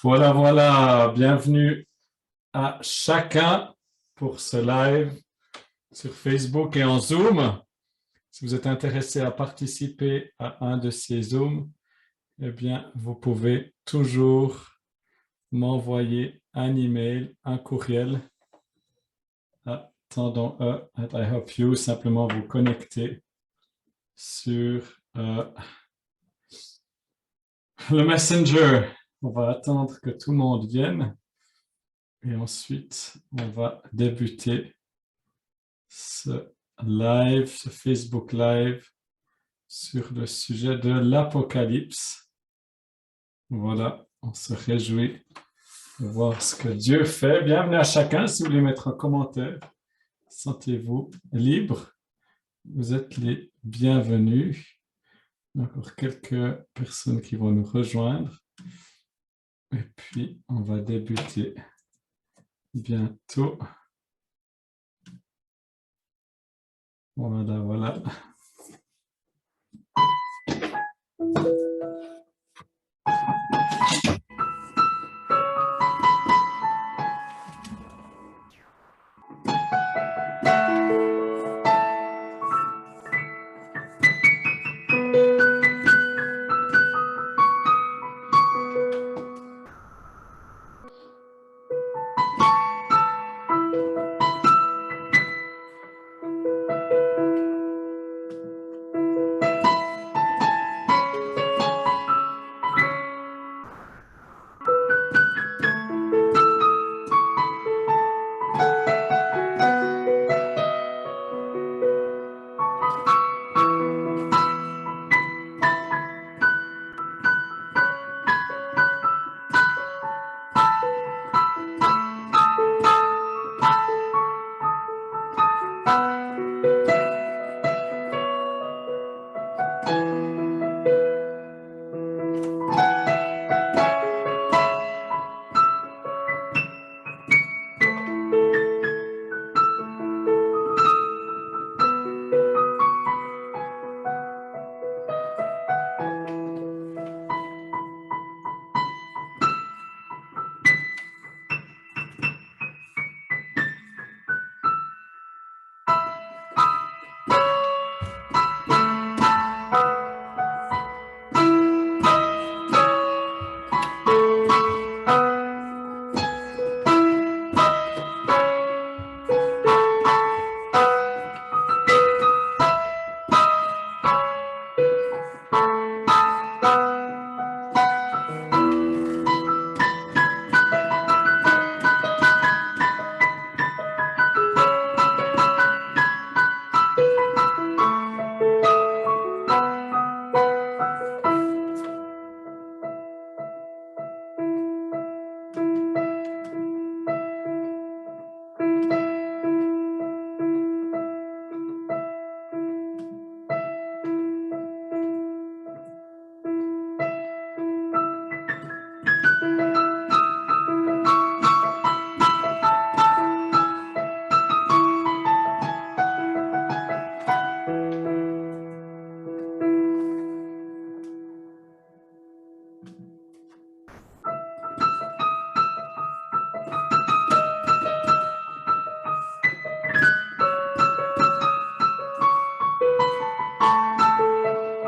Voilà, voilà, bienvenue à chacun pour ce live sur Facebook et en Zoom. Si vous êtes intéressé à participer à un de ces Zooms, eh bien, vous pouvez toujours m'envoyer un email, un courriel à tendon@ihelpyou, simplement vous connecter sur le Messenger. On va attendre que tout le monde vienne. Et ensuite, on va débuter ce live, ce Facebook Live sur le sujet de l'Apocalypse. Voilà, on se réjouit de voir ce que Dieu fait. Bienvenue à chacun. Si vous voulez mettre un commentaire, sentez-vous libre. Vous êtes les bienvenus. Encore quelques personnes qui vont nous rejoindre. Et puis, on va débuter bientôt. Voilà, voilà.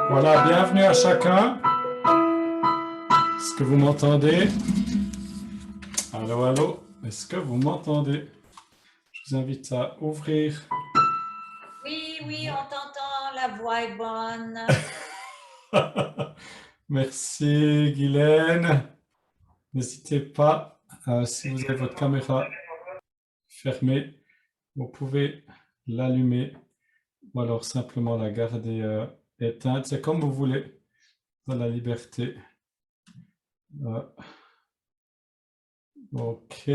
Voilà, bienvenue à chacun. Est-ce que vous m'entendez? Allô, allô, est-ce que vous m'entendez? Je vous invite à ouvrir. Oui, oui, on t'entend, la voix est bonne. Merci Guylaine. N'hésitez pas, si vous avez votre caméra fermée, vous pouvez l'allumer ou alors simplement la garder éteinte. C'est comme vous voulez, dans la liberté. Ok,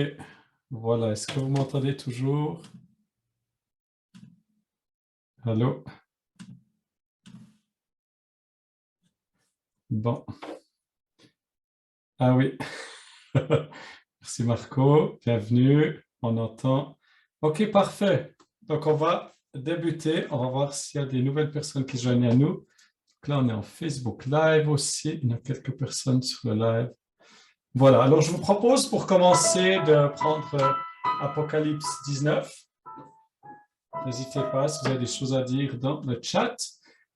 voilà. Est-ce que vous m'entendez toujours? Allô? Bon. Ah oui. Merci Marco, bienvenue. On entend. Ok, parfait. Donc on va débuter. On va voir s'il y a des nouvelles personnes qui se joignent à nous. Donc là, on est en Facebook Live aussi. Il y a quelques personnes sur le live. Voilà, alors je vous propose pour commencer de prendre Apocalypse 19. N'hésitez pas si vous avez des choses à dire dans le chat.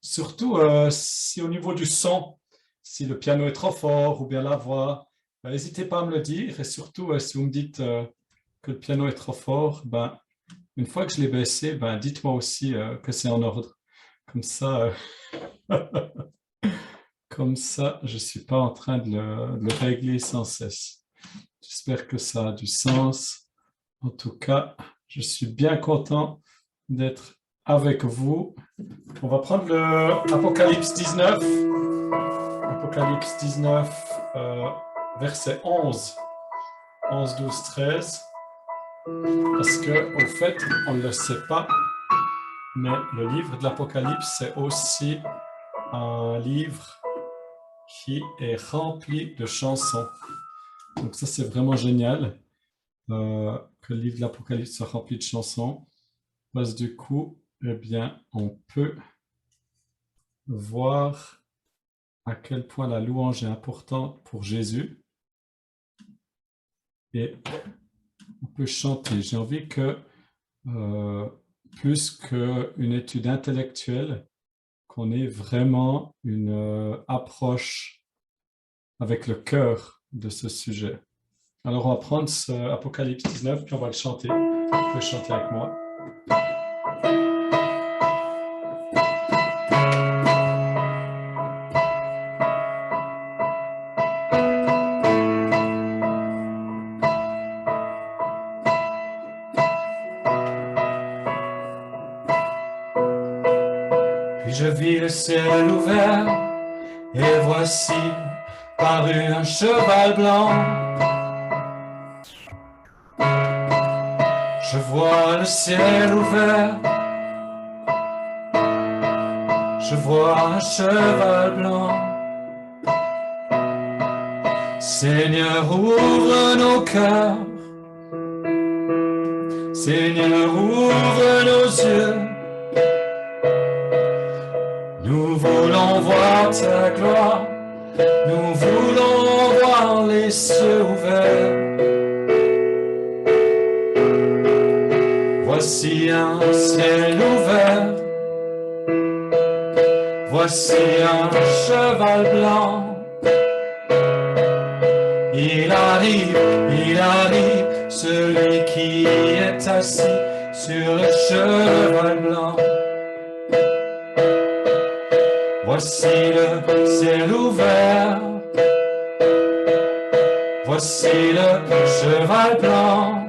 Surtout si au niveau du son, si le piano est trop fort ou bien la voix, n'hésitez pas à me le dire. Et surtout, si vous me dites que le piano est trop fort, une fois que je l'ai baissé, dites-moi aussi que c'est en ordre. Comme ça, comme ça, je ne suis pas en train de le régler sans cesse. J'espère que ça a du sens. En tout cas, je suis bien content d'être avec vous. On va prendre le Apocalypse 19. Apocalypse 19, verset 11. 11, 12, 13. Parce que, au fait, on ne le sait pas, mais le livre de l'Apocalypse, c'est aussi un livre qui est rempli de chansons. Donc ça, c'est vraiment génial que le livre de l'Apocalypse soit rempli de chansons. Parce que du coup, eh bien, on peut voir à quel point la louange est importante pour Jésus. Et on peut chanter. J'ai envie que, plus qu'une étude intellectuelle, qu'on ait vraiment une approche avec le cœur de ce sujet. Alors, on va prendre ce Apocalypse 19, puis on va le chanter. Vous pouvez chanter avec moi. Puis je vis le ciel ouvert, et voici parut un cheval blanc. Je vois le ciel ouvert, je vois un cheval blanc. Seigneur, ouvre nos cœurs, Seigneur, ouvre nos yeux. Nous voulons voir ta gloire, nous voulons voir les cieux ouverts. Voici un ciel ouvert, voici un cheval blanc. Il arrive, celui qui est assis sur le cheval blanc. Voici le ciel ouvert, voici le cheval blanc.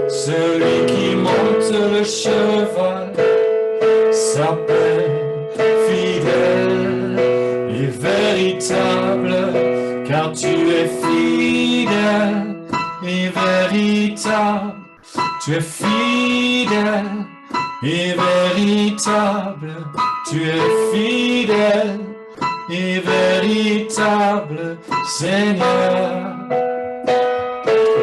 Celui qui monte le cheval s'appelle fidèle et véritable, car tu es fidèle et véritable. Tu es fidèle et véritable. Tu es fidèle et véritable, Seigneur.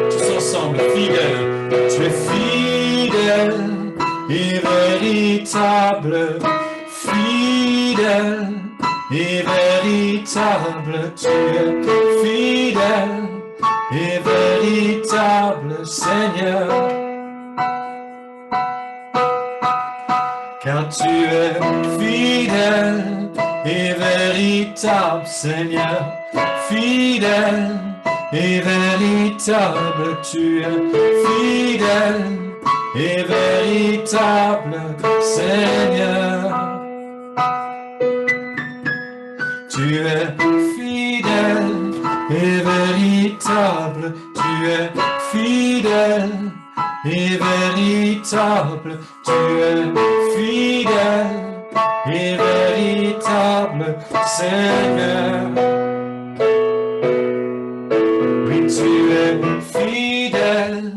Tous ensemble, fidèle. Tu es fidèle et véritable, fidèle et véritable. Tu es fidèle et véritable, Seigneur. Car tu es fidèle et véritable, Seigneur. Fidèle et véritable, tu es fidèle et véritable, Seigneur. Tu es fidèle et véritable, tu es fidèle et véritable, tu es fidèle et véritable, Seigneur. Oui, tu es fidèle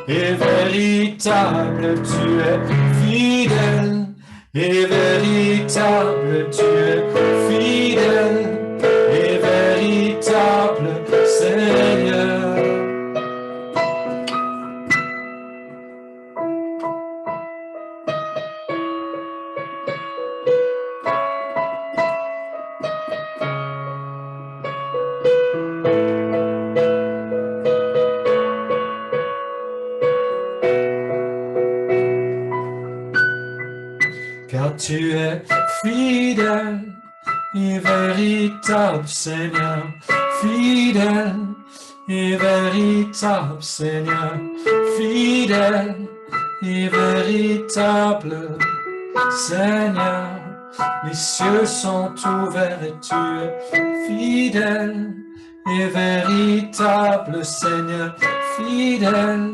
et véritable, tu es fidèle et véritable, tu es fidèle et véritable, Seigneur. véritable Seigneur, fidèle et véritable Seigneur, fidèle et véritable Seigneur. Les cieux sont ouverts et tu es fidèle et véritable Seigneur, fidèle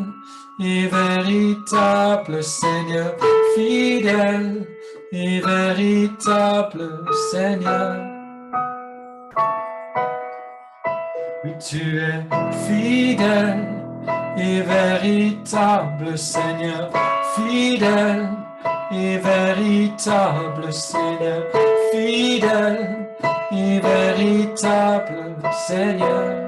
et véritable Seigneur, fidèle et véritable Seigneur. Oui, tu es fidèle et véritable Seigneur, fidèle et véritable Seigneur, fidèle et véritable Seigneur.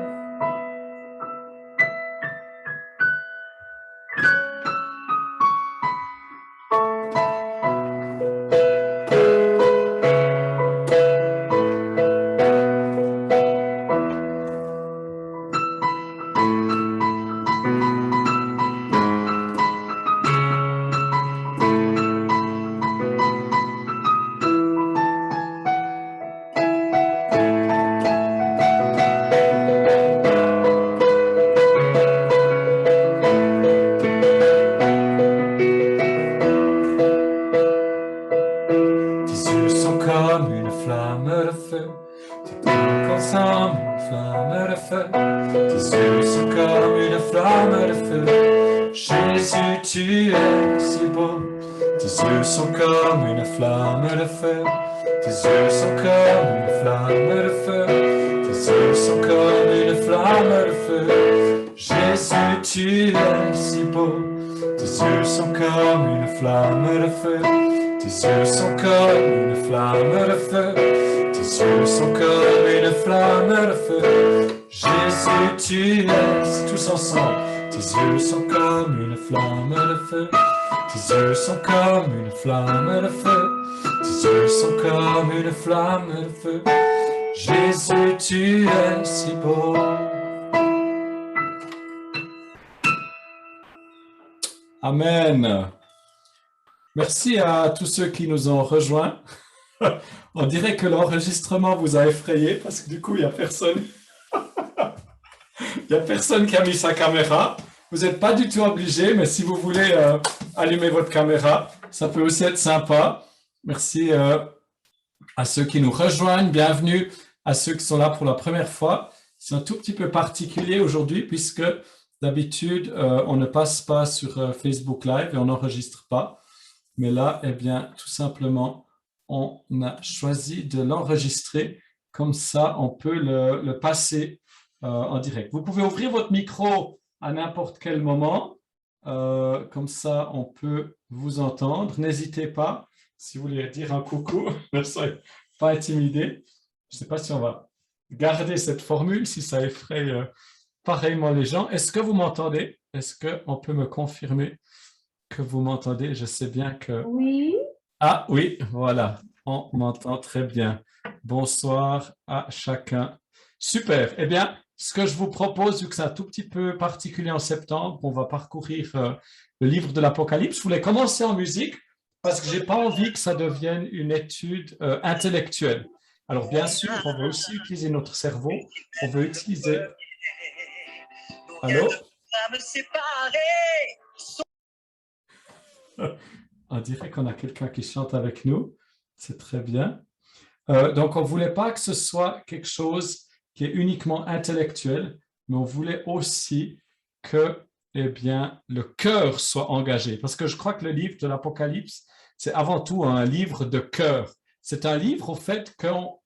Jésus, tu es si beau. Amen. Merci à tous ceux qui nous ont rejoints. On dirait que l'enregistrement vous a effrayé parce que du coup, il n'y a personne. Il n'y a personne qui a mis sa caméra. Vous n'êtes pas du tout obligé, mais si vous voulez allumer votre caméra, ça peut aussi être sympa. Merci à ceux qui nous rejoignent. Bienvenue à ceux qui sont là pour la première fois. C'est un tout petit peu particulier aujourd'hui puisque d'habitude, on ne passe pas sur Facebook Live et on n'enregistre pas. Mais là, eh bien, tout simplement, on a choisi de l'enregistrer. Comme ça, on peut le passer en direct. Vous pouvez ouvrir votre micro à n'importe quel moment. Comme ça, on peut vous entendre. N'hésitez pas, si vous voulez dire un coucou, ne soyez pas intimidés. Je ne sais pas si on va garder cette formule, si ça effraie pareillement les gens. Est-ce que vous m'entendez? Est-ce qu'on peut me confirmer que vous m'entendez? Je sais bien que... Oui. Ah oui, voilà, on m'entend très bien. Bonsoir à chacun. Super. Eh bien, ce que je vous propose, vu que c'est un tout petit peu particulier en septembre, on va parcourir le livre de l'Apocalypse. Je voulais commencer en musique parce que je n'ai pas envie que ça devienne une étude intellectuelle. Alors, bien sûr, on veut aussi utiliser notre cerveau. On veut utiliser... Allô? On dirait qu'on a quelqu'un qui chante avec nous. C'est très bien. Donc, on ne voulait pas que ce soit quelque chose qui est uniquement intellectuel, mais on voulait aussi que eh bien, le cœur soit engagé. Parce que je crois que le livre de l'Apocalypse, c'est avant tout un livre de cœur. C'est un livre, au fait,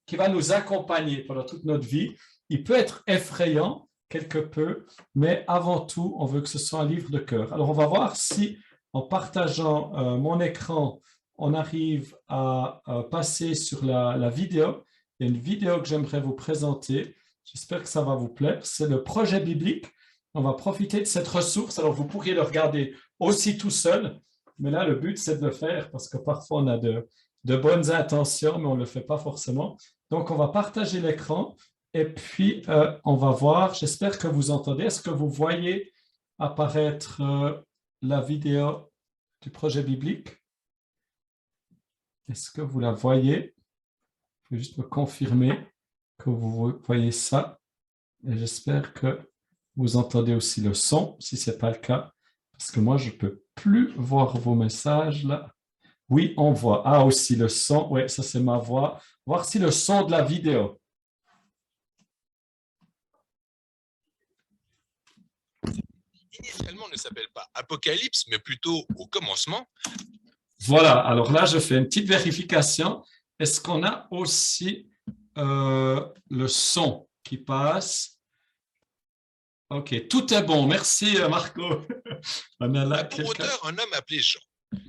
qui va nous accompagner pendant toute notre vie. Il peut être effrayant, quelque peu, mais avant tout, on veut que ce soit un livre de cœur. Alors, on va voir si, en partageant mon écran, on arrive à passer sur la vidéo. Il y a une vidéo que j'aimerais vous présenter. J'espère que ça va vous plaire. C'est le projet biblique. On va profiter de cette ressource. Alors, vous pourriez le regarder aussi tout seul, mais là, le but, c'est de le faire parce que parfois, on a de bonnes intentions, mais on ne le fait pas forcément. Donc, on va partager l'écran et puis, on va voir. J'espère que vous entendez. Est-ce que vous voyez apparaître la vidéo du projet biblique? Est-ce que vous la voyez? Vous pouvez juste me confirmer. que vous voyez ça. Et j'espère que vous entendez aussi le son, si ce n'est pas le cas, parce que moi, je ne peux plus voir vos messages là. Oui, on voit. Ah, aussi le son. Oui, ça c'est ma voix. Voir si le son de la vidéo. Initialement ne s'appelle pas Apocalypse, mais plutôt au commencement. Voilà, alors là, je fais une petite vérification. Est-ce qu'on a aussi le son qui passe? OK, tout est bon. Merci, Marco. On a là Pour auteur un homme appelé Jean,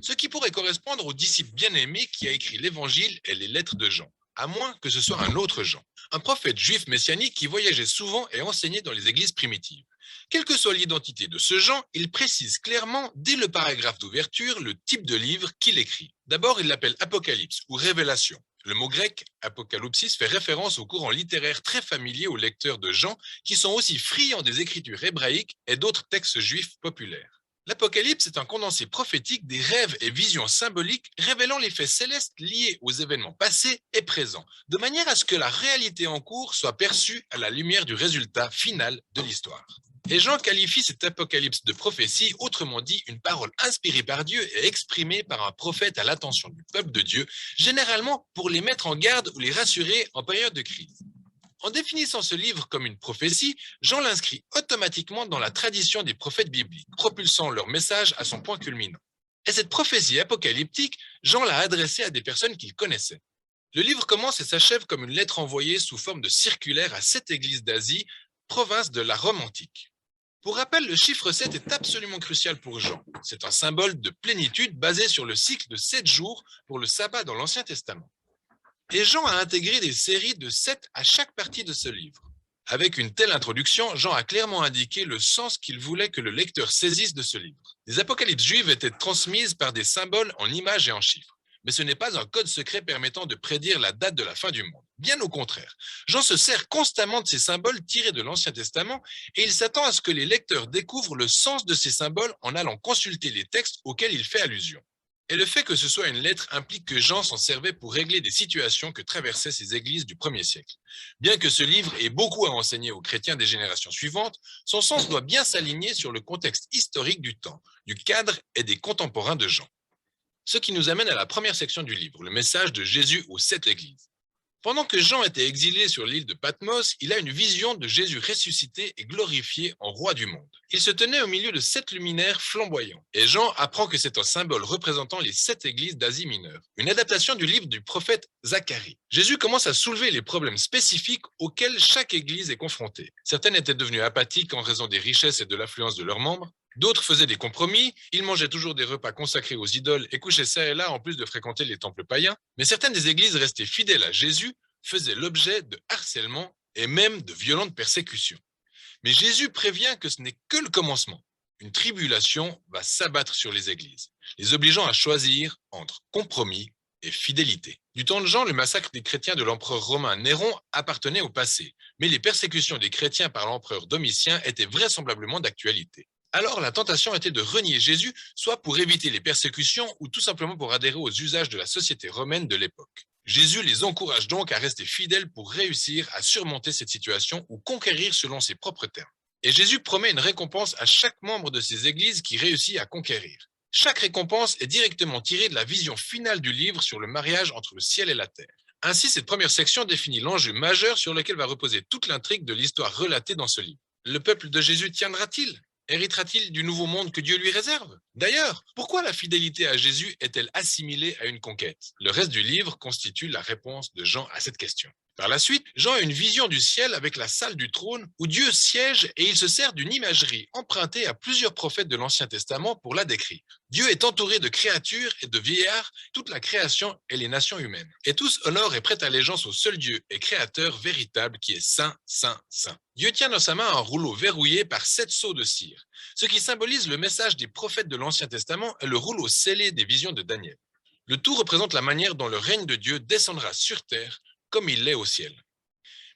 ce qui pourrait correspondre au disciple bien-aimé qui a écrit l'Évangile et les lettres de Jean, à moins que ce soit un autre Jean, un prophète juif messianique qui voyageait souvent et enseignait dans les églises primitives. Quelle que soit l'identité de ce Jean, il précise clairement, dès le paragraphe d'ouverture, le type de livre qu'il écrit. D'abord, il l'appelle Apocalypse ou Révélation. Le mot grec apocalypsis fait référence au courant littéraire très familier aux lecteurs de Jean, qui sont aussi friands des écritures hébraïques et d'autres textes juifs populaires. L'Apocalypse est un condensé prophétique des rêves et visions symboliques révélant les faits célestes liés aux événements passés et présents, de manière à ce que la réalité en cours soit perçue à la lumière du résultat final de l'histoire. Et Jean qualifie cet apocalypse de prophétie, autrement dit une parole inspirée par Dieu et exprimée par un prophète à l'attention du peuple de Dieu, généralement pour les mettre en garde ou les rassurer en période de crise. En définissant ce livre comme une prophétie, Jean l'inscrit automatiquement dans la tradition des prophètes bibliques, propulsant leur message à son point culminant. Et cette prophétie apocalyptique, Jean l'a adressée à des personnes qu'il connaissait. Le livre commence et s'achève comme une lettre envoyée sous forme de circulaire à 7 églises d'Asie, province de la Rome antique. Pour rappel, le chiffre 7 est absolument crucial pour Jean. C'est un symbole de plénitude basé sur le cycle de 7 jours pour le sabbat dans l'Ancien Testament. Et Jean a intégré des séries de 7 à chaque partie de ce livre. Avec une telle introduction, Jean a clairement indiqué le sens qu'il voulait que le lecteur saisisse de ce livre. Les apocalypses juives étaient transmises par des symboles en images et en chiffres. Mais ce n'est pas un code secret permettant de prédire la date de la fin du monde. Bien au contraire, Jean se sert constamment de ces symboles tirés de l'Ancien Testament et il s'attend à ce que les lecteurs découvrent le sens de ces symboles en allant consulter les textes auxquels il fait allusion. Et le fait que ce soit une lettre implique que Jean s'en servait pour régler des situations que traversaient ces églises du 1er siècle. Bien que ce livre ait beaucoup à enseigner aux chrétiens des générations suivantes, son sens doit bien s'aligner sur le contexte historique du temps, du cadre et des contemporains de Jean. Ce qui nous amène à la première section du livre, le message de Jésus aux 7 églises. Pendant que Jean était exilé sur l'île de Patmos, il a une vision de Jésus ressuscité et glorifié en roi du monde. Il se tenait au milieu de 7 luminaires flamboyants. Et Jean apprend que c'est un symbole représentant les 7 églises d'Asie mineure. Une adaptation du livre du prophète Zacharie. Jésus commence à soulever les problèmes spécifiques auxquels chaque église est confrontée. Certaines étaient devenues apathiques en raison des richesses et de l'affluence de leurs membres. D'autres faisaient des compromis, ils mangeaient toujours des repas consacrés aux idoles et couchaient ça et là en plus de fréquenter les temples païens. Mais certaines des églises restées fidèles à Jésus faisaient l'objet de harcèlement et même de violentes persécutions. Mais Jésus prévient que ce n'est que le commencement. Une tribulation va s'abattre sur les églises, les obligeant à choisir entre compromis et fidélité. Du temps de Jean, le massacre des chrétiens de l'empereur romain Néron appartenait au passé, mais les persécutions des chrétiens par l'empereur Domitien étaient vraisemblablement d'actualité. Alors la tentation était de renier Jésus, soit pour éviter les persécutions ou tout simplement pour adhérer aux usages de la société romaine de l'époque. Jésus les encourage donc à rester fidèles pour réussir à surmonter cette situation ou conquérir selon ses propres termes. Et Jésus promet une récompense à chaque membre de ces églises qui réussit à conquérir. Chaque récompense est directement tirée de la vision finale du livre sur le mariage entre le ciel et la terre. Ainsi, cette première section définit l'enjeu majeur sur lequel va reposer toute l'intrigue de l'histoire relatée dans ce livre. Le peuple de Jésus tiendra-t-il ? Héritera-t-il du nouveau monde que Dieu lui réserve? D'ailleurs, pourquoi la fidélité à Jésus est-elle assimilée à une conquête? Le reste du livre constitue la réponse de Jean à cette question. Par la suite, Jean a une vision du ciel avec la salle du trône où Dieu siège et il se sert d'une imagerie empruntée à plusieurs prophètes de l'Ancien Testament pour la décrire. Dieu est entouré de créatures et de vieillards, toute la création et les nations humaines. Et tous honorent et prêtent allégeance au seul Dieu et créateur véritable qui est saint, saint, saint. Dieu tient dans sa main un rouleau verrouillé par 7 sceaux de cire, ce qui symbolise le message des prophètes de l'Ancien Testament et le rouleau scellé des visions de Daniel. Le tout représente la manière dont le règne de Dieu descendra sur terre comme il l'est au ciel.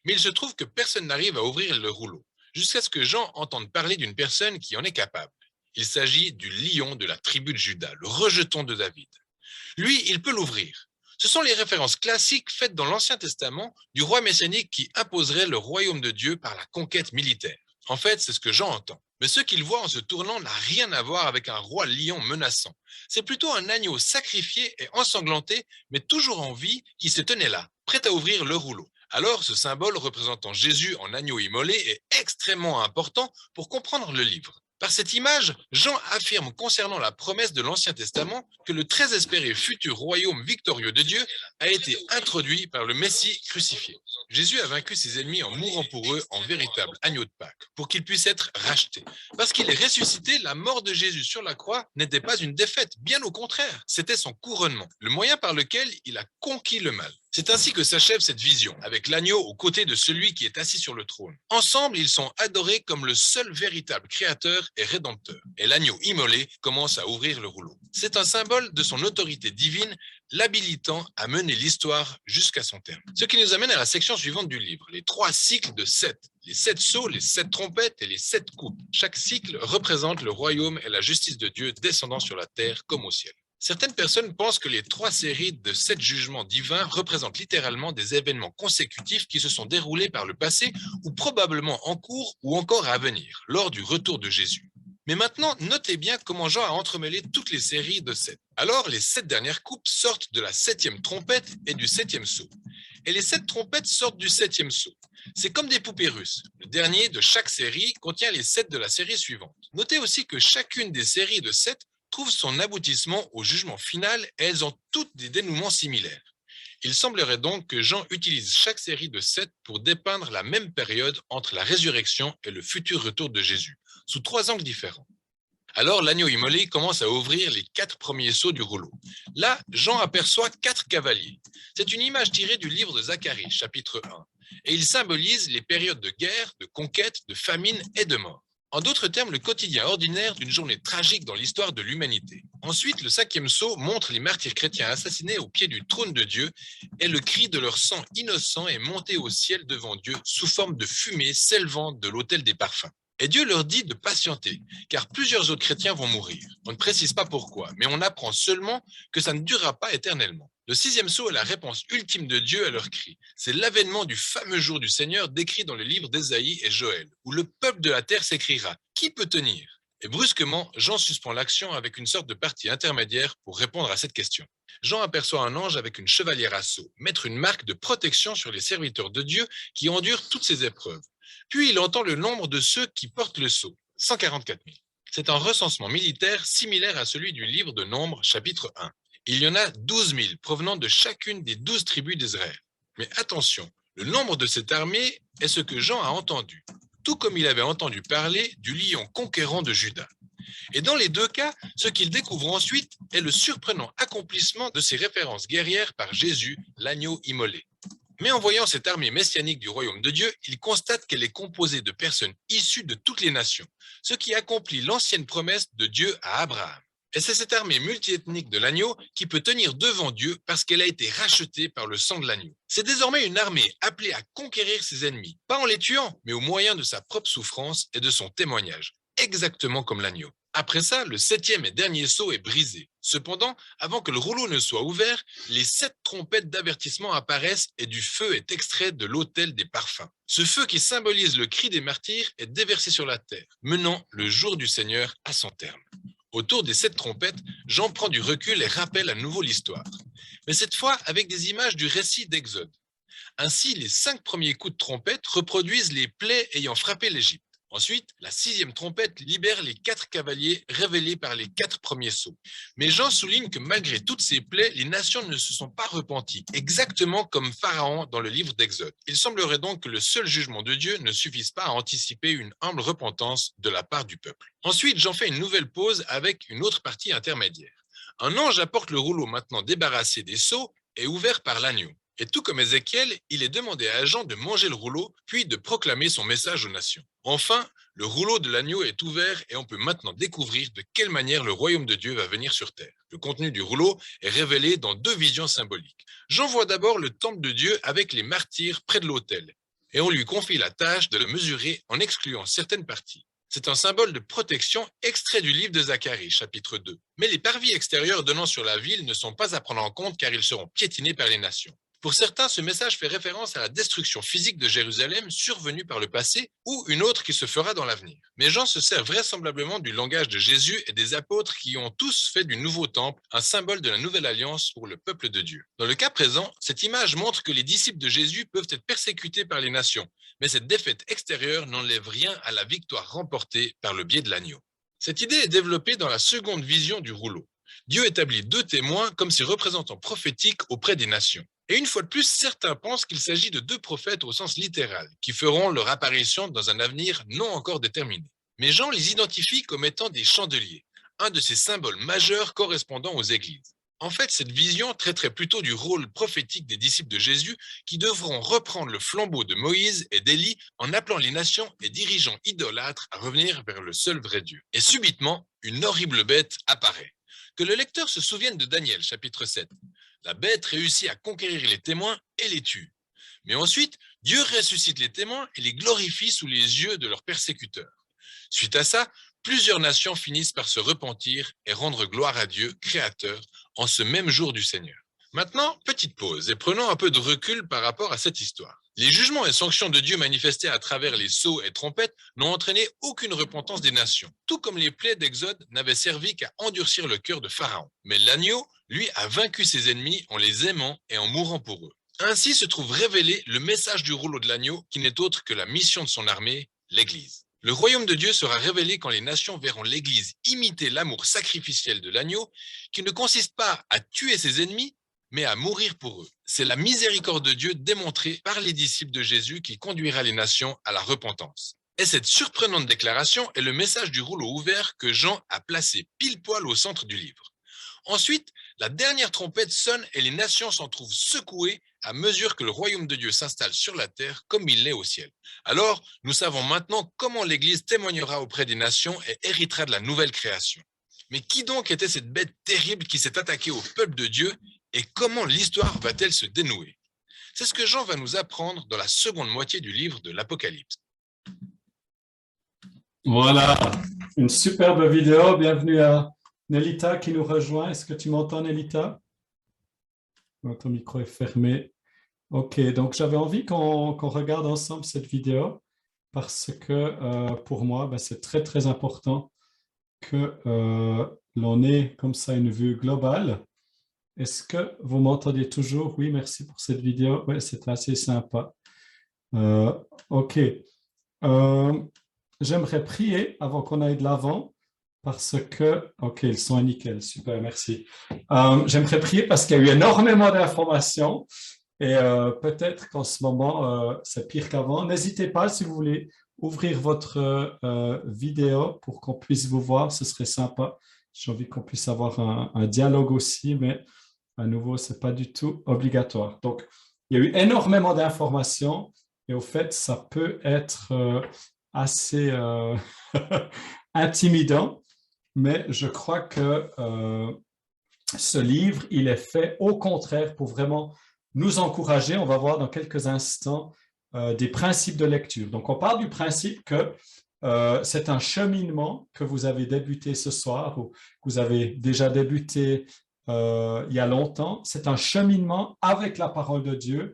Mais il se trouve que personne n'arrive à ouvrir le rouleau, jusqu'à ce que Jean entende parler d'une personne qui en est capable. Il s'agit du lion de la tribu de Juda, le rejeton de David. Lui, il peut l'ouvrir. Ce sont les références classiques faites dans l'Ancien Testament du roi messianique qui imposerait le royaume de Dieu par la conquête militaire. En fait, c'est ce que Jean entend. Mais ce qu'il voit en se tournant n'a rien à voir avec un roi lion menaçant. C'est plutôt un agneau sacrifié et ensanglanté, mais toujours en vie, qui se tenait là, prêt à ouvrir le rouleau. Alors, ce symbole représentant Jésus en agneau immolé est extrêmement important pour comprendre le livre. Par cette image, Jean affirme concernant la promesse de l'Ancien Testament que le très espéré futur royaume victorieux de Dieu a été introduit par le Messie crucifié. Jésus a vaincu ses ennemis en mourant pour eux en véritable agneau de Pâques, pour qu'ils puissent être rachetés. Parce qu'il est ressuscité, la mort de Jésus sur la croix n'était pas une défaite, bien au contraire, c'était son couronnement, le moyen par lequel il a conquis le mal. C'est ainsi que s'achève cette vision, avec l'agneau aux côtés de celui qui est assis sur le trône. Ensemble, ils sont adorés comme le seul véritable créateur et rédempteur. Et l'agneau immolé commence à ouvrir le rouleau. C'est un symbole de son autorité divine, l'habilitant à mener l'histoire jusqu'à son terme. Ce qui nous amène à la section suivante du livre, les 3 cycles de 7. Les 7 sceaux, les 7 trompettes et les 7 coupes. Chaque cycle représente le royaume et la justice de Dieu descendant sur la terre comme au ciel. Certaines personnes pensent que les 3 séries de 7 jugements divins représentent littéralement des événements consécutifs qui se sont déroulés par le passé ou probablement en cours ou encore à venir, lors du retour de Jésus. Mais maintenant, notez bien comment Jean a entremêlé toutes les séries de 7. Alors, les 7 dernières coupes sortent de la 7e trompette et du 7e sceau. Et les 7 trompettes sortent du 7e sceau. C'est comme des poupées russes. Le dernier de chaque série contient les 7 de la série suivante. Notez aussi que chacune des séries de 7 trouve son aboutissement au jugement final et elles ont toutes des dénouements similaires. Il semblerait donc que Jean utilise chaque série de 7 pour dépeindre la même période entre la résurrection et le futur retour de Jésus, sous 3 angles différents. Alors l'agneau immolé commence à ouvrir les 4 premiers sceaux du rouleau. Là, Jean aperçoit 4 cavaliers. C'est une image tirée du livre de Zacharie, chapitre 1, et il symbolise les périodes de guerre, de conquête, de famine et de mort. En d'autres termes, le quotidien ordinaire d'une journée tragique dans l'histoire de l'humanité. Ensuite, le 5e sceau montre les martyrs chrétiens assassinés au pied du trône de Dieu et le cri de leur sang innocent est monté au ciel devant Dieu sous forme de fumée s'élevant de l'autel des parfums. Et Dieu leur dit de patienter, car plusieurs autres chrétiens vont mourir. On ne précise pas pourquoi, mais on apprend seulement que ça ne durera pas éternellement. Le 6e sceau est la réponse ultime de Dieu à leur cri. C'est l'avènement du fameux jour du Seigneur décrit dans le livre d'Ésaïe et Joël, où le peuple de la terre s'écriera « Qui peut tenir ?» Et brusquement, Jean suspend l'action avec une sorte de partie intermédiaire pour répondre à cette question. Jean aperçoit un ange avec une chevalière à sceau, mettre une marque de protection sur les serviteurs de Dieu qui endurent toutes ces épreuves. Puis il entend le nombre de ceux qui portent le sceau, 144 000. C'est un recensement militaire similaire à celui du livre de Nombres, chapitre 1. Il y en a 12 000 provenant de chacune des 12 tribus d'Israël. Mais attention, le nombre de cette armée est ce que Jean a entendu, tout comme il avait entendu parler du lion conquérant de Juda. Et dans les 2 cas, ce qu'il découvre ensuite est le surprenant accomplissement de ces références guerrières par Jésus, l'agneau immolé. Mais en voyant cette armée messianique du royaume de Dieu, il constate qu'elle est composée de personnes issues de toutes les nations, ce qui accomplit l'ancienne promesse de Dieu à Abraham. Et c'est cette armée multiethnique de l'agneau qui peut tenir devant Dieu parce qu'elle a été rachetée par le sang de l'agneau. C'est désormais une armée appelée à conquérir ses ennemis, pas en les tuant, mais au moyen de sa propre souffrance et de son témoignage, exactement comme l'agneau. Après ça, le 7e et dernier sceau est brisé. Cependant, avant que le rouleau ne soit ouvert, les 7 trompettes d'avertissement apparaissent et du feu est extrait de l'autel des parfums. Ce feu qui symbolise le cri des martyrs est déversé sur la terre, menant le jour du Seigneur à son terme. Autour des 7 trompettes, Jean prend du recul et rappelle à nouveau l'histoire. Mais cette fois avec des images du récit d'Exode. Ainsi, les 5 premiers coups de trompette reproduisent les plaies ayant frappé l'Égypte. Ensuite, la 6e trompette libère les 4 cavaliers révélés par les 4 premiers sceaux. Mais Jean souligne que malgré toutes ces plaies, les nations ne se sont pas repenties, exactement comme Pharaon dans le livre d'Exode. Il semblerait donc que le seul jugement de Dieu ne suffise pas à anticiper une humble repentance de la part du peuple. Ensuite, Jean fait une nouvelle pause avec une autre partie intermédiaire. Un ange apporte le rouleau maintenant débarrassé des sceaux et ouvert par l'agneau. Et tout comme Ézéchiel, il est demandé à Jean de manger le rouleau, puis de proclamer son message aux nations. Enfin, le rouleau de l'agneau est ouvert et on peut maintenant découvrir de quelle manière le royaume de Dieu va venir sur terre. Le contenu du rouleau est révélé dans 2 visions symboliques. Jean voit d'abord le temple de Dieu avec les martyrs près de l'autel, et on lui confie la tâche de le mesurer en excluant certaines parties. C'est un symbole de protection extrait du livre de Zacharie, chapitre 2. Mais les parvis extérieurs donnant sur la ville ne sont pas à prendre en compte car ils seront piétinés par les nations. Pour certains, ce message fait référence à la destruction physique de Jérusalem survenue par le passé ou une autre qui se fera dans l'avenir. Mais Jean se sert vraisemblablement du langage de Jésus et des apôtres qui ont tous fait du nouveau temple un symbole de la nouvelle alliance pour le peuple de Dieu. Dans le cas présent, cette image montre que les disciples de Jésus peuvent être persécutés par les nations, mais cette défaite extérieure n'enlève rien à la victoire remportée par le biais de l'agneau. Cette idée est développée dans la seconde vision du rouleau. Dieu établit 2 témoins comme ses représentants prophétiques auprès des nations. Et une fois de plus, certains pensent qu'il s'agit de 2 prophètes au sens littéral, qui feront leur apparition dans un avenir non encore déterminé. Mais Jean les identifie comme étant des chandeliers, un de ces symboles majeurs correspondant aux églises. En fait, cette vision traiterait plutôt du rôle prophétique des disciples de Jésus qui devront reprendre le flambeau de Moïse et d'Élie en appelant les nations et dirigeants idolâtres à revenir vers le seul vrai Dieu. Et subitement, une horrible bête apparaît. Que le lecteur se souvienne de Daniel, chapitre 7. La bête réussit à conquérir les témoins et les tue. Mais ensuite, Dieu ressuscite les témoins et les glorifie sous les yeux de leurs persécuteurs. Suite à ça, plusieurs nations finissent par se repentir et rendre gloire à Dieu, créateur, en ce même jour du Seigneur. Maintenant, petite pause et prenons un peu de recul par rapport à cette histoire. Les jugements et sanctions de Dieu manifestés à travers les sceaux et trompettes n'ont entraîné aucune repentance des nations, tout comme les plaies d'Exode n'avaient servi qu'à endurcir le cœur de Pharaon. Mais l'agneau, lui, a vaincu ses ennemis en les aimant et en mourant pour eux. Ainsi se trouve révélé le message du rouleau de l'agneau qui n'est autre que la mission de son armée, l'Église. Le royaume de Dieu sera révélé quand les nations verront l'Église imiter l'amour sacrificiel de l'agneau, qui ne consiste pas à tuer ses ennemis, mais à mourir pour eux. C'est la miséricorde de Dieu démontrée par les disciples de Jésus qui conduira les nations à la repentance. Et cette surprenante déclaration est le message du rouleau ouvert que Jean a placé pile poil au centre du livre. Ensuite, la dernière trompette sonne et les nations s'en trouvent secouées à mesure que le royaume de Dieu s'installe sur la terre comme il l'est au ciel. Alors, nous savons maintenant comment l'Église témoignera auprès des nations et héritera de la nouvelle création. Mais qui donc était cette bête terrible qui s'est attaquée au peuple de Dieu et comment l'histoire va-t-elle se dénouer? C'est ce que Jean va nous apprendre dans la seconde moitié du livre de l'Apocalypse. Voilà, une superbe vidéo. Bienvenue à Nelita qui nous rejoint. Est-ce que tu m'entends, Nelita? Ton micro est fermé. Ok, donc j'avais envie qu'on regarde ensemble cette vidéo parce que pour moi, c'est très très important que l'on ait comme ça une vue globale. Est-ce que vous m'entendez toujours? Oui, merci pour cette vidéo. Oui, c'est assez sympa. Ok. J'aimerais prier avant qu'on aille de l'avant parce que... Ok, le son est nickel. Super, merci. J'aimerais prier parce qu'il y a eu énormément d'informations et peut-être qu'en ce moment, c'est pire qu'avant. N'hésitez pas si vous voulez ouvrir votre vidéo pour qu'on puisse vous voir. Ce serait sympa. J'ai envie qu'on puisse avoir un dialogue aussi, mais à nouveau, ce n'est pas du tout obligatoire. Donc, il y a eu énormément d'informations et au fait, ça peut être assez intimidant, mais je crois que ce livre, il est fait au contraire pour vraiment nous encourager. On va voir dans quelques instants des principes de lecture. Donc, on parle du principe que c'est un cheminement que vous avez débuté ce soir ou que vous avez déjà débuté il y a longtemps. C'est un cheminement avec la parole de Dieu,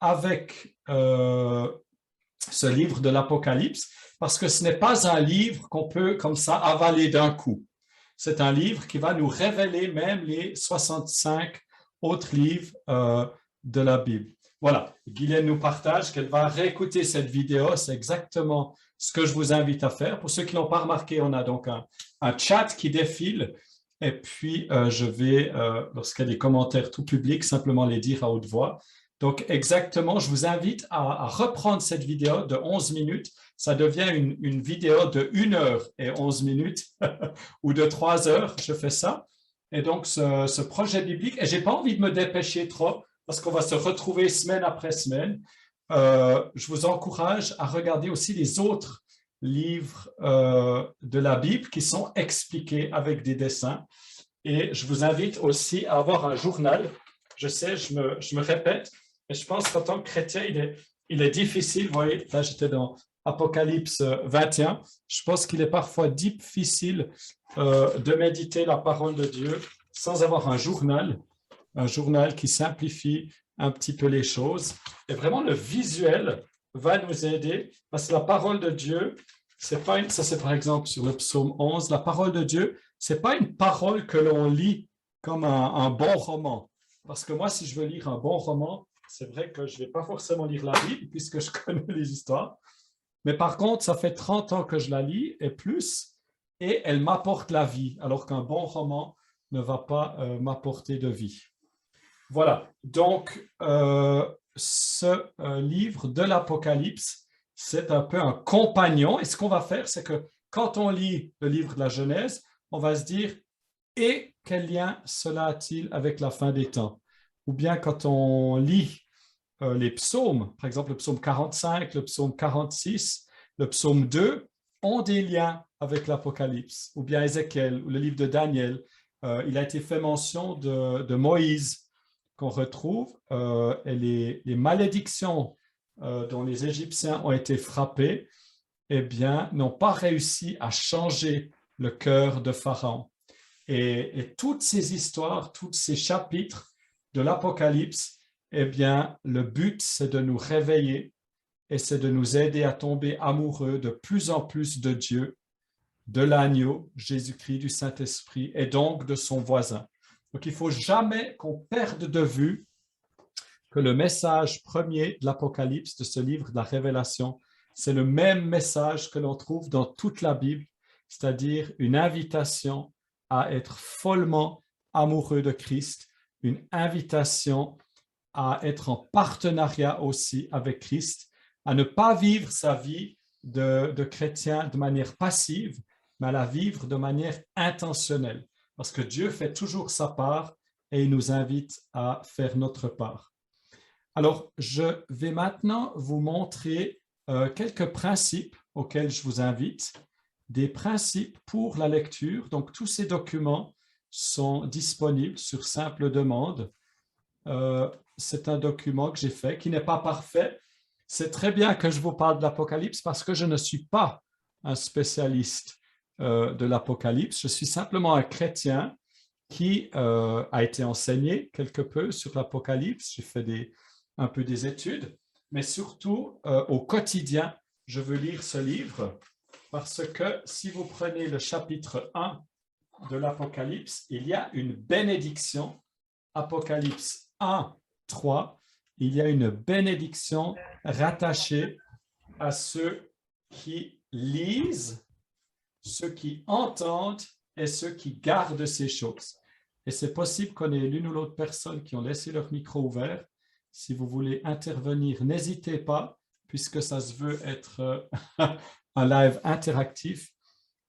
avec ce livre de l'Apocalypse, parce que ce n'est pas un livre qu'on peut comme ça avaler d'un coup. C'est un livre qui va nous révéler même les 65 autres livres de la Bible. Voilà, Guylaine nous partage qu'elle va réécouter cette vidéo. C'est exactement ce que je vous invite à faire. Pour ceux qui ne l'ont pas remarqué, on a donc un chat qui défile. Et puis, je vais, lorsqu'il y a des commentaires tout publics, simplement les dire à haute voix. Donc, exactement, je vous invite à reprendre cette vidéo de 11 minutes. Ça devient une vidéo de 1 heure et 11 minutes ou de 3 heures. Je fais ça. Et donc, ce projet biblique, et je n'ai pas envie de me dépêcher trop parce qu'on va se retrouver semaine après semaine. Je vous encourage à regarder aussi les autres livres de la Bible qui sont expliqués avec des dessins. Et je vous invite aussi à avoir un journal. Je sais, je me répète, mais je pense qu'en tant que chrétien, il est il est difficile, vous voyez, là j'étais dans Apocalypse 21, je pense qu'il est parfois difficile de méditer la parole de Dieu sans avoir un journal qui simplifie un petit peu les choses. Et vraiment, le visuel va nous aider parce que la parole de Dieu, c'est pas ça c'est par exemple sur le psaume 11, la parole de Dieu, c'est pas une parole que l'on lit comme un bon roman. Parce que moi, si je veux lire un bon roman, c'est vrai que je ne vais pas forcément lire la Bible puisque je connais les histoires. Mais par contre, ça fait 30 ans que je la lis et plus, et elle m'apporte la vie, alors qu'un bon roman ne va pas m'apporter de vie. Voilà, donc ce livre de l'Apocalypse, c'est un peu un compagnon. Et ce qu'on va faire, c'est que quand on lit le livre de la Genèse, on va se dire, et quel lien cela a-t-il avec la fin des temps? Ou bien quand on lit les psaumes, par exemple le psaume 45, le psaume 46, le psaume 2, ont des liens avec l'Apocalypse, ou bien Ézéchiel, ou le livre de Daniel. Il a été fait mention de Moïse, qu'on retrouve, et les malédictions dont les Égyptiens ont été frappés, eh bien, n'ont pas réussi à changer le cœur de Pharaon. Et toutes ces histoires, tous ces chapitres de l'Apocalypse, eh bien, le but, c'est de nous réveiller et c'est de nous aider à tomber amoureux de plus en plus de Dieu, de l'agneau, Jésus-Christ, du Saint-Esprit et donc de son voisin. Donc, il ne faut jamais qu'on perde de vue que le message premier de l'Apocalypse, de ce livre de la Révélation, c'est le même message que l'on trouve dans toute la Bible, c'est-à-dire une invitation à être follement amoureux de Christ, une invitation à être en partenariat aussi avec Christ, à ne pas vivre sa vie de chrétien de manière passive, mais à la vivre de manière intentionnelle. Parce que Dieu fait toujours sa part et il nous invite à faire notre part. Alors, je vais maintenant vous montrer quelques principes auxquels je vous invite, des principes pour la lecture. Donc, tous ces documents sont disponibles sur simple demande. C'est un document que j'ai fait qui n'est pas parfait. C'est très bien que je vous parle de l'Apocalypse parce que je ne suis pas un spécialiste de l'Apocalypse. Je suis simplement un chrétien qui a été enseigné quelque peu sur l'Apocalypse. J'ai fait un peu des études, mais surtout au quotidien, je veux lire ce livre parce que si vous prenez le chapitre 1 de l'Apocalypse, il y a une bénédiction. Apocalypse 1, 3, il y a une bénédiction rattachée à ceux qui lisent, ceux qui entendent et ceux qui gardent ces choses. Et c'est possible qu'on ait l'une ou l'autre personne qui ont laissé leur micro ouvert. Si vous voulez intervenir, n'hésitez pas, puisque ça se veut être un live interactif.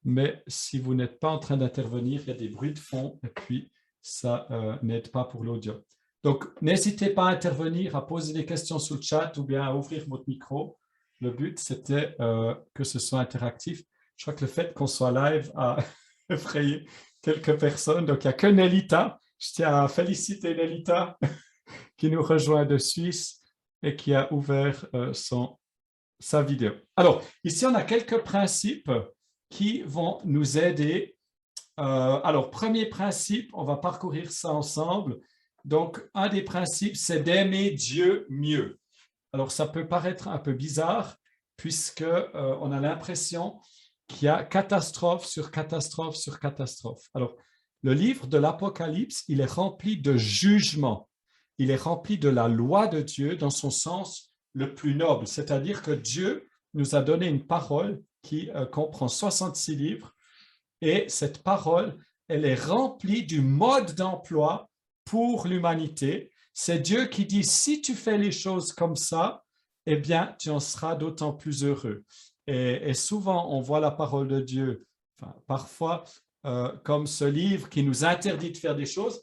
Mais si vous n'êtes pas en train d'intervenir, il y a des bruits de fond et puis ça n'aide pas pour l'audio. Donc, n'hésitez pas à intervenir, à poser des questions sur le chat ou bien à ouvrir votre micro. Le but, c'était que ce soit interactif. Je crois que le fait qu'on soit live a effrayé quelques personnes. Donc, il n'y a que Nelita. Je tiens à féliciter Nelita qui nous rejoint de Suisse et qui a ouvert sa vidéo. Alors, ici, on a quelques principes qui vont nous aider. Alors, premier principe, on va parcourir ça ensemble. Donc, un des principes, c'est d'aimer Dieu mieux. Alors, ça peut paraître un peu bizarre puisqu'on a l'impression qu'il y a catastrophe sur catastrophe sur catastrophe. Alors, le livre de l'Apocalypse, il est rempli de jugements. Il est rempli de la loi de Dieu dans son sens le plus noble. C'est-à-dire que Dieu nous a donné une parole qui comprend 66 livres et cette parole, elle est remplie du mode d'emploi pour l'humanité. C'est Dieu qui dit, si tu fais les choses comme ça, eh bien, tu en seras d'autant plus heureux. Et souvent, on voit la parole de Dieu, parfois, comme ce livre qui nous interdit de faire des choses.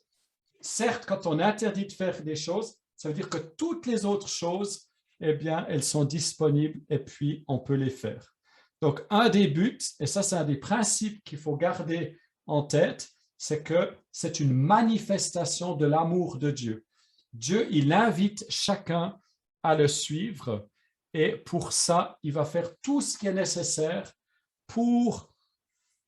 Certes, quand on interdit de faire des choses, ça veut dire que toutes les autres choses, eh bien, elles sont disponibles et puis on peut les faire. Donc, un des buts, et ça, c'est un des principes qu'il faut garder en tête, c'est que c'est une manifestation de l'amour de Dieu. Dieu, il invite chacun à le suivre et pour ça, il va faire tout ce qui est nécessaire pour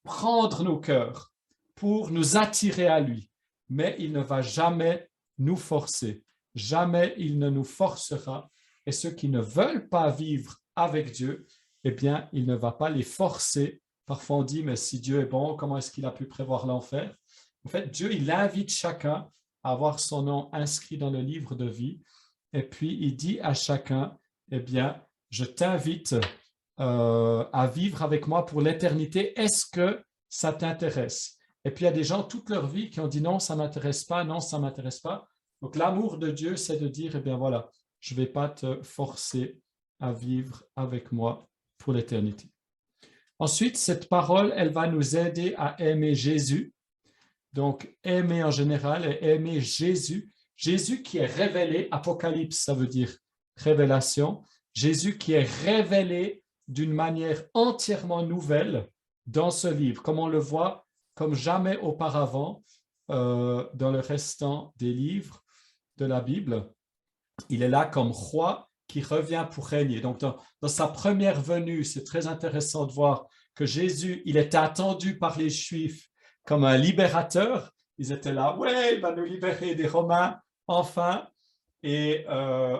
prendre nos cœurs, pour nous attirer à lui. Mais il ne va jamais nous forcer. Jamais il ne nous forcera. Et ceux qui ne veulent pas vivre avec Dieu, eh bien, il ne va pas les forcer. Parfois, on dit, mais si Dieu est bon, comment est-ce qu'il a pu prévoir l'enfer? En fait, Dieu, il invite chacun à avoir son nom inscrit dans le livre de vie. Et puis, il dit à chacun, eh bien, je t'invite à vivre avec moi pour l'éternité. Est-ce que ça t'intéresse? Et puis, il y a des gens toute leur vie qui ont dit non, ça ne m'intéresse pas, non, ça ne m'intéresse pas. Donc, l'amour de Dieu, c'est de dire, eh bien voilà, je ne vais pas te forcer à vivre avec moi pour l'éternité. Ensuite, cette parole, elle va nous aider à aimer Jésus. Donc, aimer en général et aimer Jésus. Jésus qui est révélé, Apocalypse, ça veut dire révélation. Jésus qui est révélé d'une manière entièrement nouvelle dans ce livre, comme on le voit comme jamais auparavant dans le restant des livres de la Bible. Il est là comme roi qui revient pour régner. Donc, dans sa première venue, c'est très intéressant de voir que Jésus, il était attendu par les Juifs comme un libérateur. Ils étaient là, ouais, il va nous libérer des Romains, enfin. Et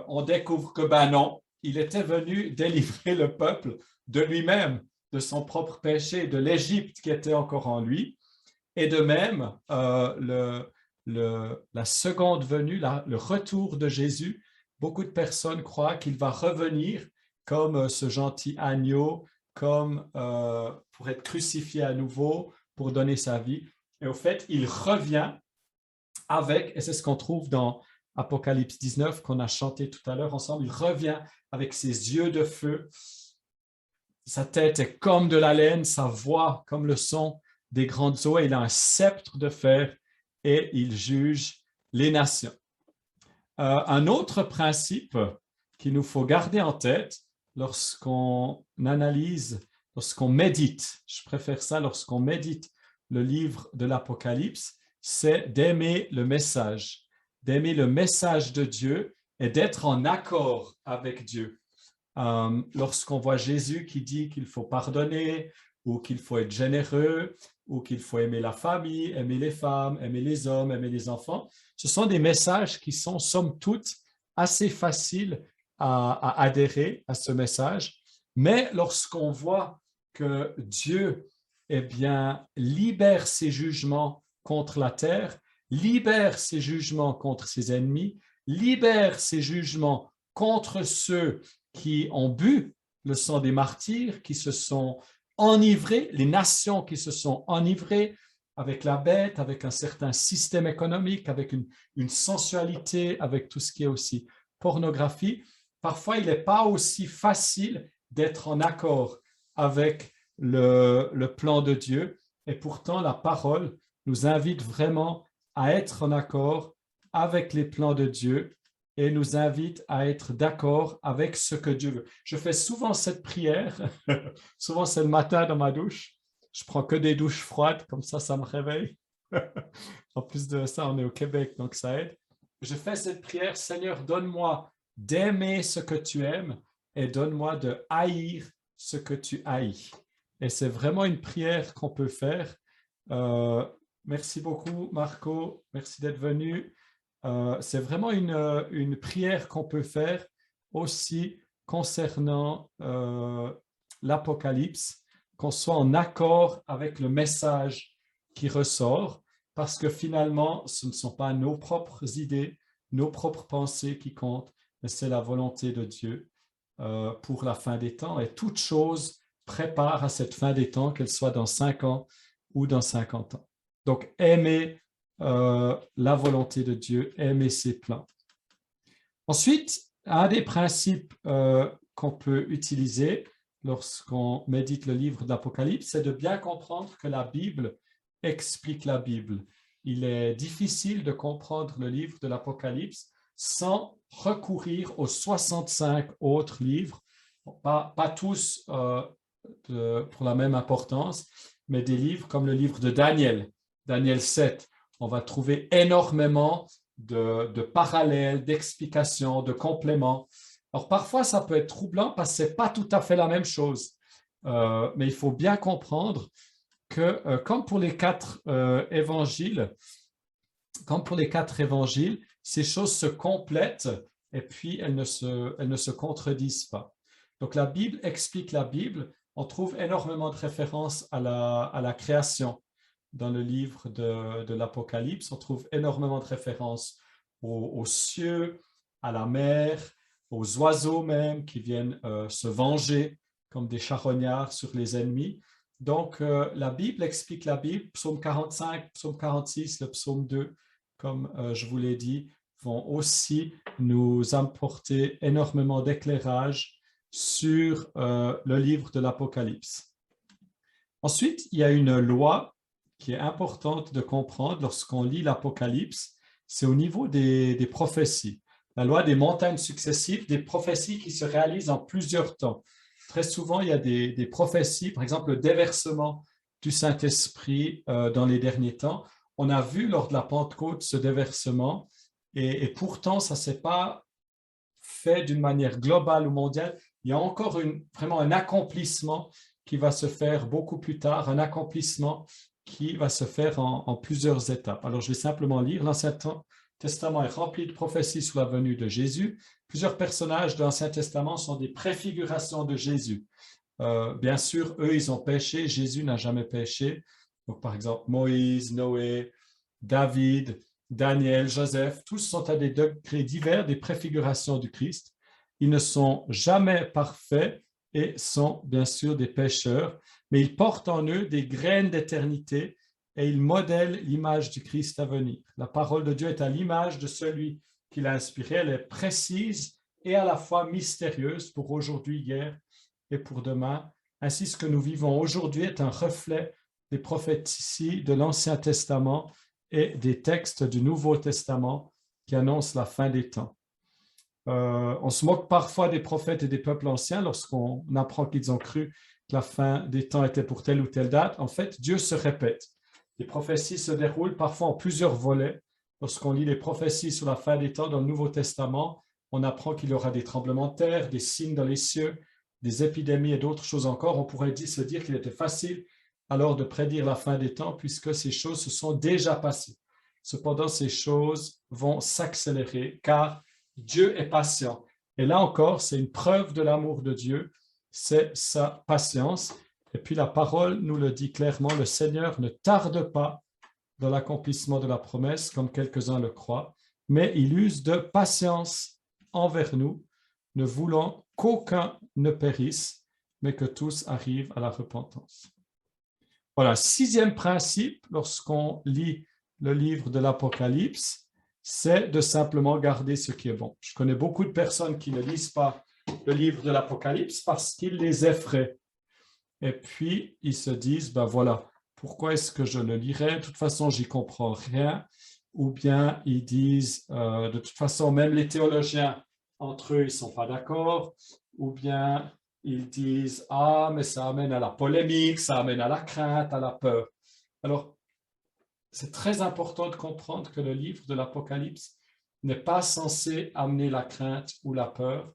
on découvre que ben non, il était venu délivrer le peuple de lui-même, de son propre péché, de l'Égypte qui était encore en lui. Et de même, la seconde venue, le retour de Jésus, beaucoup de personnes croient qu'il va revenir comme ce gentil agneau, comme pour être crucifié à nouveau, pour donner sa vie. Et au fait, il revient avec, et c'est ce qu'on trouve dans Apocalypse 19 qu'on a chanté tout à l'heure ensemble, il revient avec ses yeux de feu, sa tête est comme de la laine, sa voix comme le son des grandes eaux, et il a un sceptre de fer et il juge les nations. Un autre principe qu'il nous faut garder en tête lorsqu'on analyse, lorsqu'on médite, je préfère ça lorsqu'on médite le livre de l'Apocalypse, c'est d'aimer le message de Dieu et d'être en accord avec Dieu. Lorsqu'on voit Jésus qui dit qu'il faut pardonner, ou qu'il faut être généreux, ou qu'il faut aimer la famille, aimer les femmes, aimer les hommes, aimer les enfants, ce sont des messages qui sont, somme toute, assez faciles à adhérer à ce message. Mais lorsqu'on voit que Dieu, eh bien, libère ses jugements contre la terre, libère ses jugements contre ses ennemis, libère ses jugements contre ceux qui ont bu le sang des martyrs, qui se sont enivrés, les nations qui se sont enivrées avec la bête, avec un certain système économique, avec une sensualité, avec tout ce qui est aussi pornographie. Parfois, il n'est pas aussi facile d'être en accord avec le plan de Dieu. Et pourtant, la parole nous invite vraiment à être en accord avec les plans de Dieu et nous invite à être d'accord avec ce que Dieu veut. Je fais souvent cette prière, souvent c'est le matin dans ma douche. Je prends que des douches froides, comme ça me réveille. En plus de ça, on est au Québec, donc ça aide. Je fais cette prière, Seigneur, donne-moi d'aimer ce que tu aimes et donne-moi de haïr ce que tu haïs. Et c'est vraiment une prière qu'on peut faire. Merci beaucoup, Marco. Merci d'être venu. C'est vraiment une prière qu'on peut faire aussi concernant l'Apocalypse, qu'on soit en accord avec le message qui ressort, parce que finalement, ce ne sont pas nos propres idées, nos propres pensées qui comptent, mais c'est la volonté de Dieu pour la fin des temps. Et toute chose prépare à cette fin des temps, qu'elle soit dans 5 ans ou dans 50 ans. Donc, aimer la volonté de Dieu, aimer ses plans. Ensuite, un des principes qu'on peut utiliser lorsqu'on médite le livre de l'Apocalypse, c'est de bien comprendre que la Bible explique la Bible. Il est difficile de comprendre le livre de l'Apocalypse sans recourir aux 65 autres livres, pas tous pour la même importance, mais des livres comme le livre de Daniel, Daniel 7. On va trouver énormément de parallèles, d'explications, de compléments. Alors, parfois, ça peut être troublant parce que ce n'est pas tout à fait la même chose. Mais il faut bien comprendre que, comme pour les quatre évangiles, ces choses se complètent et puis elles ne se contredisent pas. Donc, la Bible explique la Bible. On trouve énormément de références à la création dans le livre de l'Apocalypse. On trouve énormément de références aux cieux, à la mer, aux oiseaux même qui viennent se venger comme des charognards sur les ennemis. Donc, la Bible explique la Bible. Psaume 45, psaume 46, le psaume 2, comme je vous l'ai dit, vont aussi nous apporter énormément d'éclairage sur le livre de l'Apocalypse. Ensuite, il y a une loi qui est importante de comprendre lorsqu'on lit l'Apocalypse, c'est au niveau des prophéties. La loi des montagnes successives, des prophéties qui se réalisent en plusieurs temps. Très souvent, il y a des prophéties, par exemple le déversement du Saint-Esprit dans les derniers temps. On a vu lors de la Pentecôte ce déversement et pourtant, ça ne s'est pas fait d'une manière globale ou mondiale. Il y a encore vraiment un accomplissement qui va se faire beaucoup plus tard, un accomplissement qui va se faire en plusieurs étapes. Alors, je vais simplement lire. L'Ancien Testament est rempli de prophéties sur la venue de Jésus. Plusieurs personnages de l'Ancien Testament sont des préfigurations de Jésus. Bien sûr, eux, ils ont péché. Jésus n'a jamais péché. Donc, par exemple, Moïse, Noé, David, Daniel, Joseph, tous sont à des degrés divers des préfigurations du Christ. Ils ne sont jamais parfaits et sont bien sûr des pécheurs, mais ils portent en eux des graines d'éternité et ils modèlent l'image du Christ à venir. La parole de Dieu est à l'image de celui qui l'a inspirée. Elle est précise et à la fois mystérieuse pour aujourd'hui, hier et pour demain. Ainsi, ce que nous vivons aujourd'hui est un reflet des prophéties de l'Ancien Testament et des textes du Nouveau Testament qui annoncent la fin des temps. On se moque parfois des prophètes et des peuples anciens lorsqu'on apprend qu'ils ont cru que la fin des temps était pour telle ou telle date. En fait, Dieu se répète. Les prophéties se déroulent parfois en plusieurs volets. Lorsqu'on lit les prophéties sur la fin des temps dans le Nouveau Testament, on apprend qu'il y aura des tremblements de terre, des signes dans les cieux, des épidémies et d'autres choses encore. On pourrait se dire qu'il était facile alors de prédire la fin des temps puisque ces choses se sont déjà passées. Cependant, ces choses vont s'accélérer car Dieu est patient. Et là encore, c'est une preuve de l'amour de Dieu, c'est sa patience. Et puis la parole nous le dit clairement, le Seigneur ne tarde pas dans l'accomplissement de la promesse, comme quelques-uns le croient, mais il use de patience envers nous, ne voulant qu'aucun ne périsse, mais que tous arrivent à la repentance. Voilà, sixième principe, lorsqu'on lit le livre de l'Apocalypse, c'est de simplement garder ce qui est bon. Je connais beaucoup de personnes qui ne lisent pas le livre de l'Apocalypse parce qu'il les effraie. Et puis, ils se disent, ben voilà, pourquoi est-ce que je le lirais? De toute façon, j'y comprends rien. Ou bien ils disent, de toute façon, même les théologiens, entre eux, ils ne sont pas d'accord. Ou bien ils disent, ah, mais ça amène à la polémique, ça amène à la crainte, à la peur. Alors, c'est très important de comprendre que le livre de l'Apocalypse n'est pas censé amener la crainte ou la peur,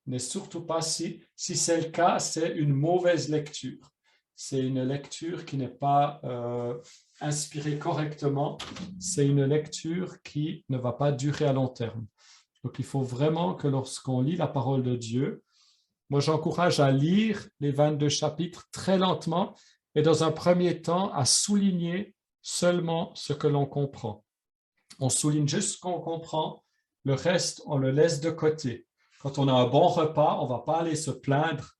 n'est surtout pas si c'est le cas, c'est une mauvaise lecture. C'est une lecture qui n'est pas inspirée correctement, c'est une lecture qui ne va pas durer à long terme. Donc, il faut vraiment que lorsqu'on lit la parole de Dieu, moi j'encourage à lire les 22 chapitres très lentement et dans un premier temps à souligner seulement ce que l'on comprend. On souligne juste ce qu'on comprend, le reste, on le laisse de côté. Quand on a un bon repas, on ne va pas aller se plaindre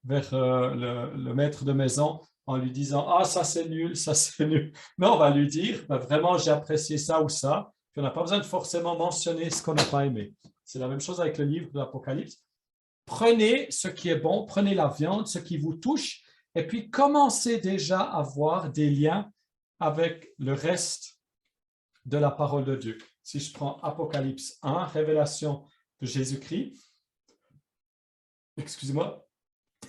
vers le maître de maison en lui disant « Ah, ça c'est nul, ça c'est nul ». Non, on va lui dire bah, « Vraiment, j'ai apprécié ça ou ça ». Puis on n'a pas besoin de forcément mentionner ce qu'on n'a pas aimé. C'est la même chose avec le livre de l'Apocalypse. Prenez ce qui est bon, prenez la viande, ce qui vous touche, et puis commencez déjà à voir des liens avec le reste de la parole de Dieu. Si je prends Apocalypse 1, révélation de Jésus-Christ, excusez-moi,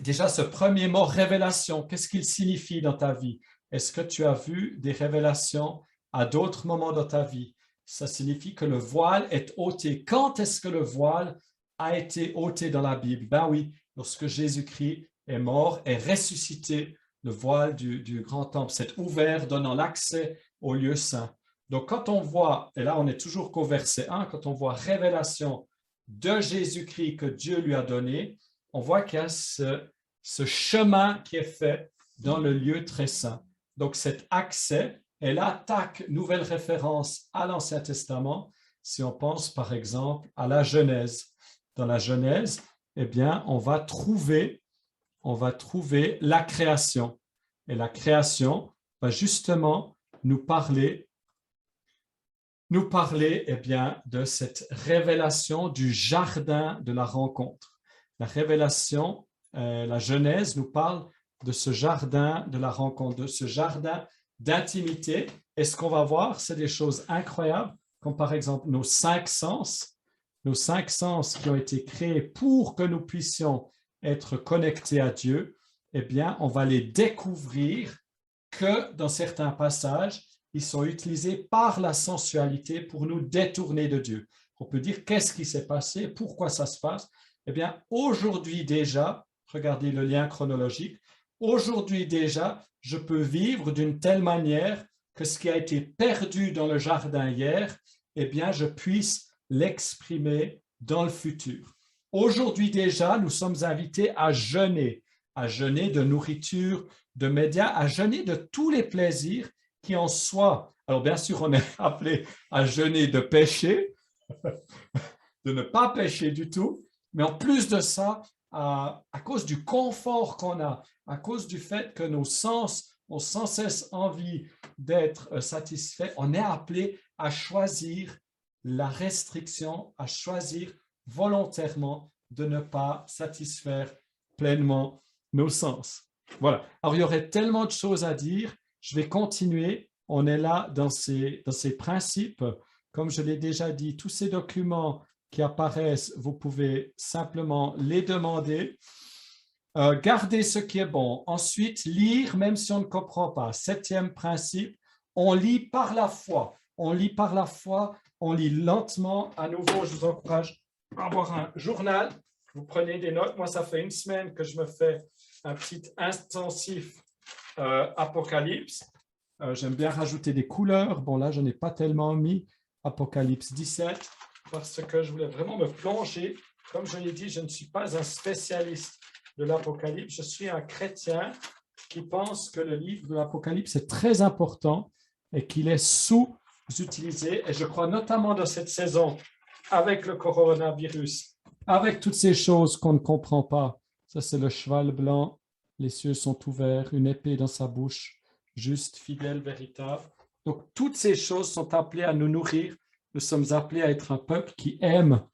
déjà ce premier mot révélation, qu'est-ce qu'il signifie dans ta vie? Est-ce que tu as vu des révélations à d'autres moments dans ta vie? Ça signifie que le voile est ôté. Quand est-ce que le voile a été ôté dans la Bible. Ben oui, lorsque Jésus-Christ est mort et ressuscité, le voile du grand temple s'est ouvert, donnant l'accès au lieu saint. Donc, quand on voit, et là on est toujours qu'au verset 1, quand on voit révélation de Jésus-Christ que Dieu lui a donné, on voit qu'il y a ce chemin qui est fait dans le lieu très saint. Donc, cet accès, et là, tac, nouvelle référence à l'Ancien Testament, si on pense par exemple à la Genèse. Dans la Genèse, eh bien, on va trouver la création. Et la création va justement nous parler eh bien, de cette révélation du jardin de la rencontre. La révélation, la Genèse nous parle de ce jardin de la rencontre, de ce jardin d'intimité. Et ce qu'on va voir, c'est des choses incroyables, comme par exemple nos cinq sens qui ont été créés pour que nous puissions être connectés à Dieu. Eh bien, on va les découvrir que dans certains passages, ils sont utilisés par la sensualité pour nous détourner de Dieu. On peut dire qu'est-ce qui s'est passé, pourquoi ça se passe. Eh bien, aujourd'hui déjà, regardez le lien chronologique, aujourd'hui déjà, je peux vivre d'une telle manière que ce qui a été perdu dans le jardin hier, eh bien, je puisse l'exprimer dans le futur. Aujourd'hui déjà, nous sommes invités à jeûner de nourriture, de médias, à jeûner de tous les plaisirs qui en soient. Alors bien sûr, on est appelé à jeûner de péché, de ne pas pécher du tout, mais en plus de ça, à cause du confort qu'on a, à cause du fait que nos sens ont sans cesse envie d'être satisfaits, on est appelé à choisir la restriction, à choisir volontairement de ne pas satisfaire pleinement nos sens. Voilà. Alors, il y aurait tellement de choses à dire. Je vais continuer. On est là dans ces principes. Comme je l'ai déjà dit, tous ces documents qui apparaissent, vous pouvez simplement les demander. Garder ce qui est bon. Ensuite, lire même si on ne comprend pas. 7e principe, on lit par la foi. On lit par la foi, on lit lentement. À nouveau, je vous encourage à avoir un journal. Vous prenez des notes. Moi, ça fait une semaine que je me fais un petit intensif Apocalypse. J'aime bien rajouter des couleurs. Bon, là, je n'ai pas tellement mis Apocalypse 17 parce que je voulais vraiment me plonger. Comme je l'ai dit, je ne suis pas un spécialiste de l'Apocalypse. Je suis un chrétien qui pense que le livre de l'Apocalypse est très important et qu'il est sous-utilisé. Et je crois notamment dans cette saison, avec le coronavirus, avec toutes ces choses qu'on ne comprend pas. Ça, c'est le cheval blanc. Les cieux sont ouverts, une épée dans sa bouche, juste, fidèle, véritable. Donc, toutes ces choses sont appelées à nous nourrir. Nous sommes appelés à être un peuple qui aime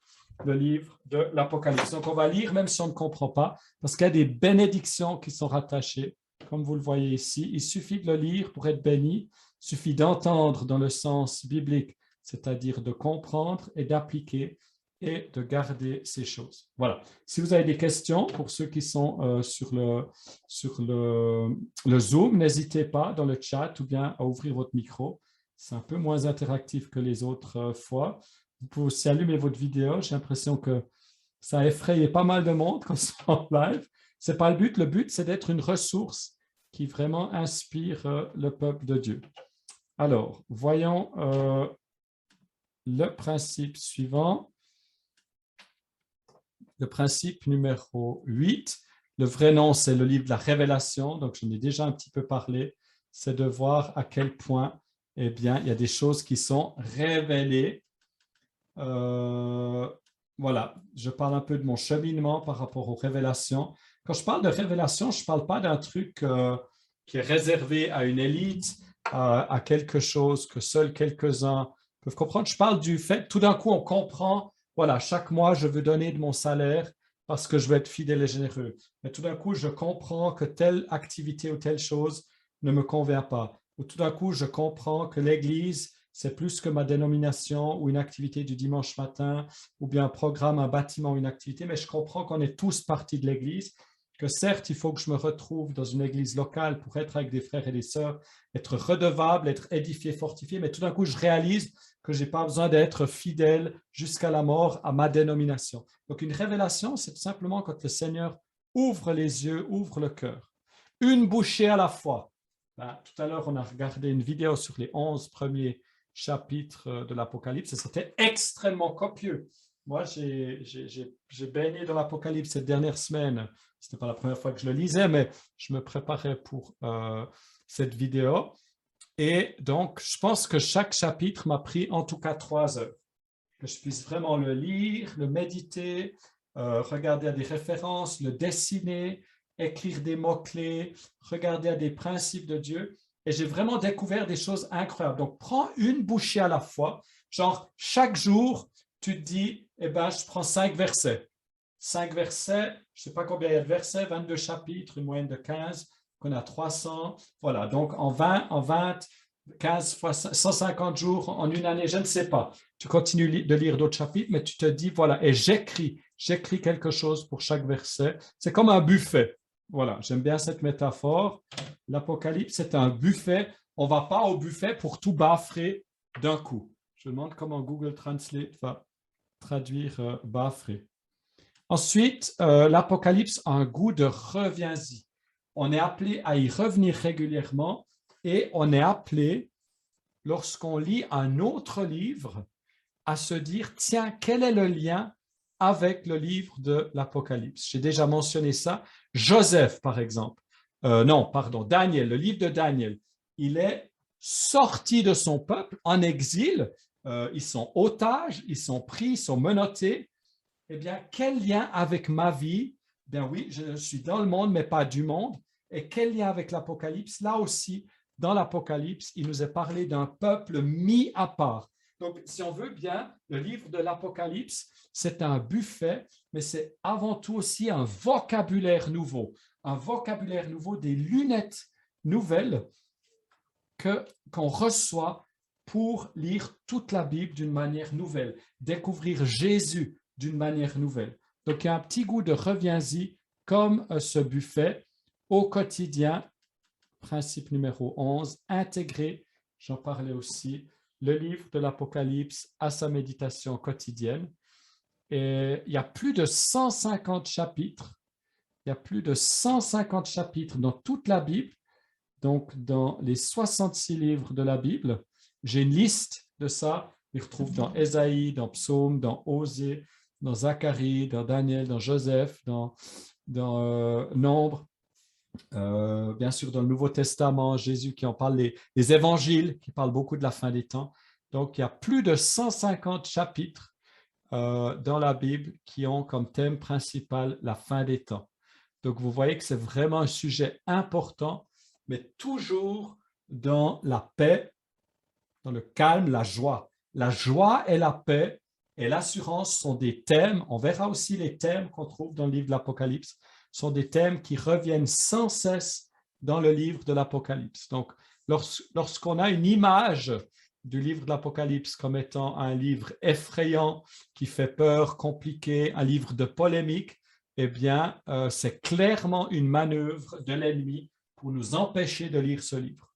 le livre de l'Apocalypse. Donc, on va lire même si on ne comprend pas, parce qu'il y a des bénédictions qui sont rattachées, comme vous le voyez ici. Il suffit de le lire pour être béni. Il suffit d'entendre dans le sens biblique, c'est-à-dire de comprendre et d'appliquer et de garder ces choses. Voilà. Si vous avez des questions, pour ceux qui sont sur le Zoom, n'hésitez pas dans le chat ou bien à ouvrir votre micro. C'est un peu moins interactif que les autres fois. Vous pouvez aussi allumer votre vidéo. J'ai l'impression que ça a effrayé pas mal de monde quand c'est en live. Ce n'est pas le but. Le but, c'est d'être une ressource qui vraiment inspire le peuple de Dieu. Alors, voyons le principe suivant. Le principe numéro 8. Le vrai nom, c'est le livre de la Révélation. Donc, je n'ai déjà un petit peu parlé. C'est de voir à quel point, eh bien, il y a des choses qui sont révélées. Voilà, je parle un peu de mon cheminement par rapport aux révélations. Quand je parle de révélation, je ne parle pas d'un truc qui est réservé à une élite, à quelque chose que seuls quelques-uns peuvent comprendre. Je parle du fait, tout d'un coup, on comprend, voilà, chaque mois, je veux donner de mon salaire parce que je veux être fidèle et généreux. Mais tout d'un coup, je comprends que telle activité ou telle chose ne me convient pas. Ou tout d'un coup, je comprends que l'Église, c'est plus que ma dénomination ou une activité du dimanche matin ou bien un programme, un bâtiment, une activité, mais je comprends qu'on est tous partie de l'Église, que certes, il faut que je me retrouve dans une église locale pour être avec des frères et des sœurs, être redevable, être édifié, fortifié, mais tout d'un coup, je réalise que je n'ai pas besoin d'être fidèle jusqu'à la mort à ma dénomination. Donc, une révélation, c'est tout simplement quand le Seigneur ouvre les yeux, ouvre le cœur. Une bouchée à la fois. Ben, tout à l'heure, on a regardé une vidéo sur les 11 premiers chapitres de l'Apocalypse et c'était extrêmement copieux. Moi, j'ai baigné dans l'Apocalypse cette dernière semaine. Ce n'était pas la première fois que je le lisais, mais je me préparais pour cette vidéo. Et donc, je pense que chaque chapitre m'a pris en tout cas 3 heures. Que je puisse vraiment le lire, le méditer, regarder à des références, le dessiner, écrire des mots-clés, regarder à des principes de Dieu. Et j'ai vraiment découvert des choses incroyables. Donc, prends une bouchée à la fois. Genre, chaque jour, tu te dis, eh ben, je prends 5 versets. 5 versets, je ne sais pas combien il y a de versets, 22 chapitres, une moyenne de 15, qu'on a 300. Voilà, donc en 20, 15 fois 150 jours en une année, je ne sais pas. Tu continues de lire d'autres chapitres, mais tu te dis, voilà, et j'écris quelque chose pour chaque verset. C'est comme un buffet. Voilà, j'aime bien cette métaphore. L'Apocalypse, c'est un buffet. On ne va pas au buffet pour tout baffrer d'un coup. Je me demande comment Google Translate va traduire baffrer. Ensuite, l'Apocalypse a un goût de reviens-y. On est appelé à y revenir régulièrement et on est appelé, lorsqu'on lit un autre livre, à se dire, tiens, quel est le lien avec le livre de l'Apocalypse? J'ai déjà mentionné ça. Joseph, par exemple. Daniel, le livre de Daniel. Il est sorti de son peuple en exil. Ils sont otages, ils sont pris, ils sont menottés. Eh bien, quel lien avec ma vie? Bien oui, je suis dans le monde, mais pas du monde. Et quel lien avec l'Apocalypse? Là aussi, dans l'Apocalypse, il nous est parlé d'un peuple mis à part. Donc, si on veut bien, le livre de l'Apocalypse, c'est un buffet, mais c'est avant tout aussi un vocabulaire nouveau des lunettes nouvelles qu'on reçoit pour lire toute la Bible d'une manière nouvelle, découvrir Jésus d'une manière nouvelle. Donc, il y a un petit goût de reviens-y comme ce buffet au quotidien. Principe numéro 11, intégrer, j'en parlais aussi, le livre de l'Apocalypse à sa méditation quotidienne. Et il y a plus de 150 chapitres. Il y a plus de 150 chapitres dans toute la Bible. Donc, dans les 66 livres de la Bible, j'ai une liste de ça. On les retrouve dans Ésaïe, dans Psaume, dans Osée, dans Zacharie, dans Daniel, dans Joseph, dans Nombre. Bien sûr, dans le Nouveau Testament, Jésus qui en parle, les évangiles qui parlent beaucoup de la fin des temps. Donc, il y a plus de 150 chapitres dans la Bible qui ont comme thème principal la fin des temps. Donc, vous voyez que c'est vraiment un sujet important, mais toujours dans la paix, dans le calme, la joie. La joie et la paix et l'assurance sont des thèmes. On verra aussi les thèmes qu'on trouve dans le livre de l'Apocalypse sont des thèmes qui reviennent sans cesse dans le livre de l'Apocalypse. Donc, lorsqu'on a une image du livre de l'Apocalypse comme étant un livre effrayant, qui fait peur, compliqué, un livre de polémique, eh bien, c'est clairement une manœuvre de l'ennemi pour nous empêcher de lire ce livre.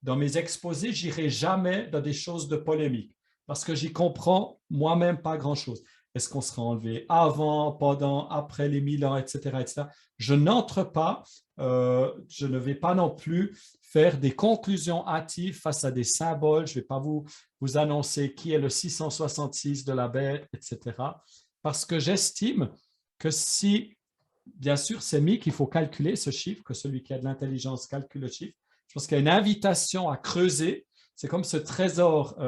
Dans mes exposés, je n'irai jamais dans des choses de polémique parce que j'y comprends moi-même pas grand-chose. Est-ce qu'on sera enlevé avant, pendant, après les 1000 ans, etc. etc. Je n'entre pas, je ne vais pas non plus faire des conclusions hâtives face à des symboles. Je ne vais pas vous annoncer qui est le 666 de la bête, etc. Parce que j'estime que si, bien sûr, c'est mis qu'il faut calculer ce chiffre, que celui qui a de l'intelligence calcule le chiffre. Je pense qu'il y a une invitation à creuser. C'est comme ce trésor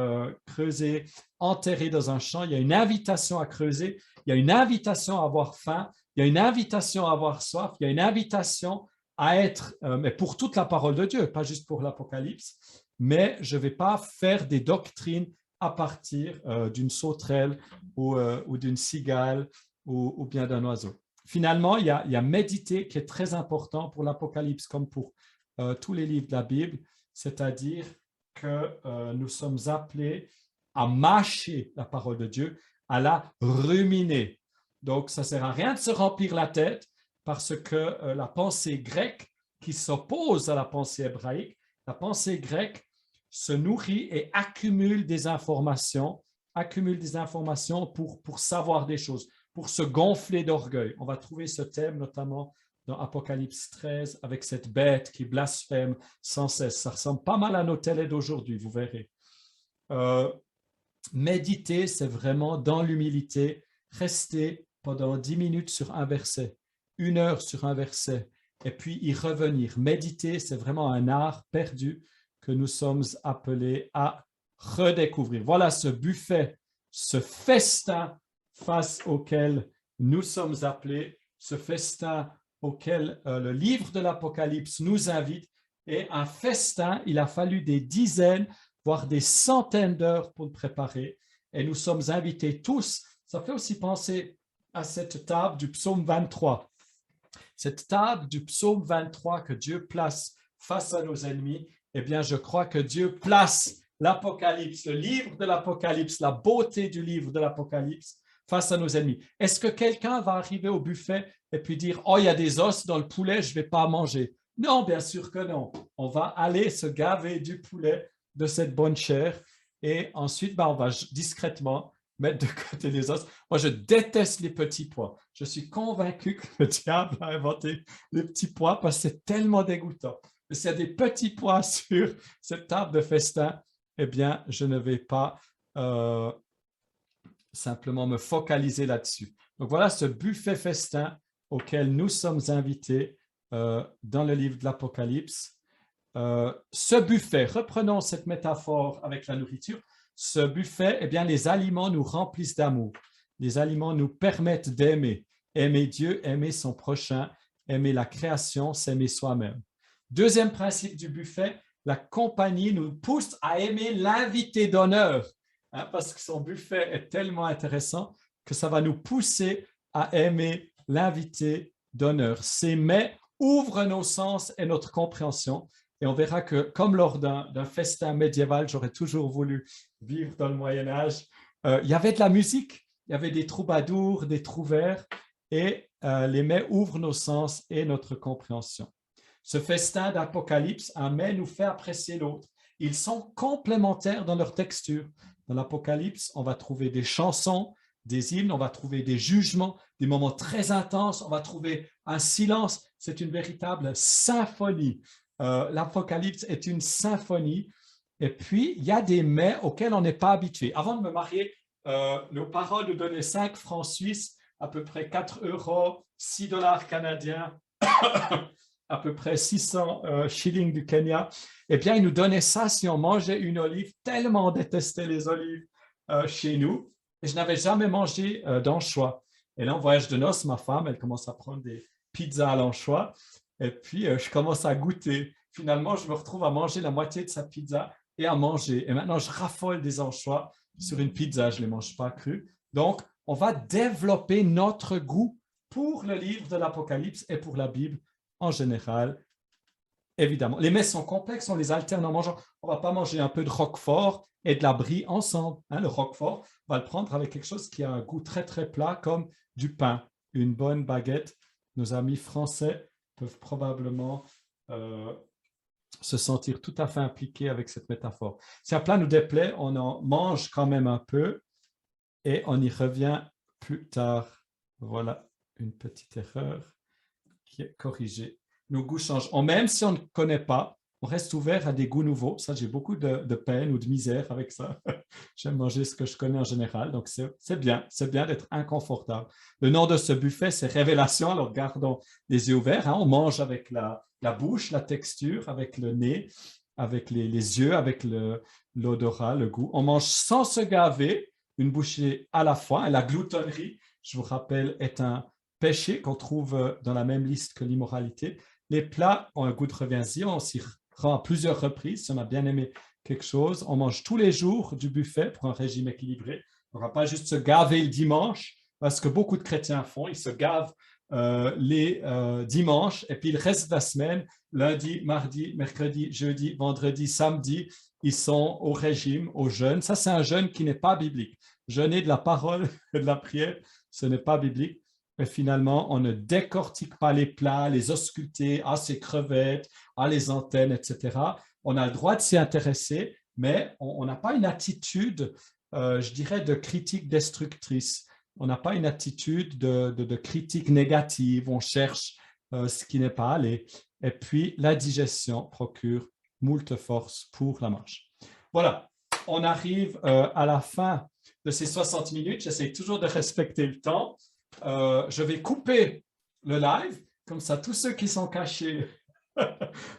creusé, enterré dans un champ. Il y a une invitation à creuser, il y a une invitation à avoir faim, il y a une invitation à avoir soif, il y a une invitation à être, mais pour toute la parole de Dieu, pas juste pour l'Apocalypse, mais je ne vais pas faire des doctrines à partir d'une sauterelle ou d'une cigale ou bien d'un oiseau. Finalement, il y a méditer qui est très important pour l'Apocalypse comme pour tous les livres de la Bible, c'est-à-dire que nous sommes appelés à mâcher la parole de Dieu, à la ruminer. Donc, ça ne sert à rien de se remplir la tête parce que la pensée grecque qui s'oppose à la pensée hébraïque, la pensée grecque se nourrit et accumule des informations pour savoir des choses, pour se gonfler d'orgueil. On va trouver ce thème notamment dans Apocalypse 13 avec cette bête qui blasphème sans cesse. Ça ressemble pas mal à nos télés d'aujourd'hui, vous verrez. Méditer, c'est vraiment dans l'humilité, rester pendant 10 minutes sur un verset, 1 heure sur un verset, et puis y revenir. Méditer, c'est vraiment un art perdu que nous sommes appelés à redécouvrir. Voilà ce buffet, ce festin face auquel nous sommes appelés, ce festin auquel le livre de l'Apocalypse nous invite. Et un festin, il a fallu des dizaines, voire des centaines d'heures pour le préparer. Et nous sommes invités tous. Ça fait aussi penser à cette table du psaume 23. Cette table du psaume 23 que Dieu place face à nos ennemis, eh bien, je crois que Dieu place l'Apocalypse, le livre de l'Apocalypse, la beauté du livre de l'Apocalypse face à nos ennemis. Est-ce que quelqu'un va arriver au buffet et puis dire « Oh, il y a des os dans le poulet, je ne vais pas manger ». Non, bien sûr que non. On va aller se gaver du poulet, de cette bonne chair, et ensuite, on va discrètement mettre de côté les os. Moi, je déteste les petits pois. Je suis convaincu que le diable a inventé les petits pois parce que c'est tellement dégoûtant. Mais s'il y a des petits pois sur cette table de festin, eh bien, je ne vais pas simplement me focaliser là-dessus. Donc, voilà ce buffet festin auquel nous sommes invités dans le livre de l'Apocalypse. Ce buffet, reprenons cette métaphore avec la nourriture, ce buffet, eh bien, les aliments nous remplissent d'amour. Les aliments nous permettent d'aimer. Aimer Dieu, aimer son prochain, aimer la création, s'aimer soi-même. Deuxième principe du buffet, la compagnie nous pousse à aimer l'invité d'honneur, parce que son buffet est tellement intéressant que ça va nous pousser à aimer l'invité d'honneur. Ces mets ouvrent nos sens et notre compréhension. Et on verra que, comme lors d'un festin médiéval, j'aurais toujours voulu vivre dans le Moyen-Âge, il y avait de la musique, il y avait des troubadours, des trouvères, et les mets ouvrent nos sens et notre compréhension. Ce festin d'Apocalypse, un mets nous fait apprécier l'autre. Ils sont complémentaires dans leur texture. Dans l'Apocalypse, on va trouver des chansons, des hymnes, on va trouver des jugements, des moments très intenses, on va trouver un silence. C'est une véritable symphonie. L'Apocalypse est une symphonie. Et puis, il y a des mets auxquels on n'est pas habitué. Avant de me marier, nos parents nous donnaient 5 francs suisses, à peu près 4 euros, 6 dollars canadiens, à peu près 600 shillings du Kenya. Eh bien, ils nous donnaient ça si on mangeait une olive, tellement on détestait les olives chez nous. Et je n'avais jamais mangé d'anchois. Et là, en voyage de noces, ma femme, elle commence à prendre des pizzas à l'anchois. Et puis, je commence à goûter. Finalement, je me retrouve à manger la moitié de sa pizza et à manger. Et maintenant, je raffole des anchois sur une pizza. Je ne les mange pas crus. Donc, on va développer notre goût pour le livre de l'Apocalypse et pour la Bible en général, évidemment. Les mets sont complexes, on les alterne en mangeant. On ne va pas manger un peu de roquefort et de la brie ensemble. Le roquefort, on va le prendre avec quelque chose qui a un goût très, très plat, comme du pain, une bonne baguette. Nos amis français peuvent probablement se sentir tout à fait impliqués avec cette métaphore. Si un plat nous déplaît, on en mange quand même un peu et on y revient plus tard. Voilà une petite erreur qui est corrigée. Nos goûts changent. Même si on ne connaît pas, on reste ouvert à des goûts nouveaux. Ça, j'ai beaucoup de peine ou de misère avec ça. J'aime manger ce que je connais en général. Donc, c'est bien d'être inconfortable. Le nom de ce buffet, c'est Révélation. Alors, gardons les yeux ouverts. On mange avec la bouche, la texture, avec le nez, avec les yeux, avec l'odorat, le goût. On mange sans se gaver, une bouchée à la fois. Et la gloutonnerie, je vous rappelle, est un péché qu'on trouve dans la même liste que l'immoralité. Les plats ont un goût de reviens-y, on s'y rend à plusieurs reprises. Si on a bien aimé quelque chose, on mange tous les jours du buffet pour un régime équilibré. On ne va pas juste se gaver le dimanche, parce que beaucoup de chrétiens font. Ils se gavent les dimanches et puis le reste de la semaine, lundi, mardi, mercredi, jeudi, vendredi, samedi, ils sont au régime, au jeûne. Ça, c'est un jeûne qui n'est pas biblique. Jeûner de la parole et de la prière, ce n'est pas biblique. Et finalement, on ne décortique pas les plats, les ausculter, ces crevettes, les antennes, etc. On a le droit de s'y intéresser, mais on n'a pas une attitude, je dirais, de critique destructrice. On n'a pas une attitude de critique négative, on cherche ce qui n'est pas allé. Et puis, la digestion procure moult force pour la marche. Voilà, on arrive à la fin de ces 60 minutes. J'essaie toujours de respecter le temps. Je vais couper le live, comme ça, tous ceux qui sont cachés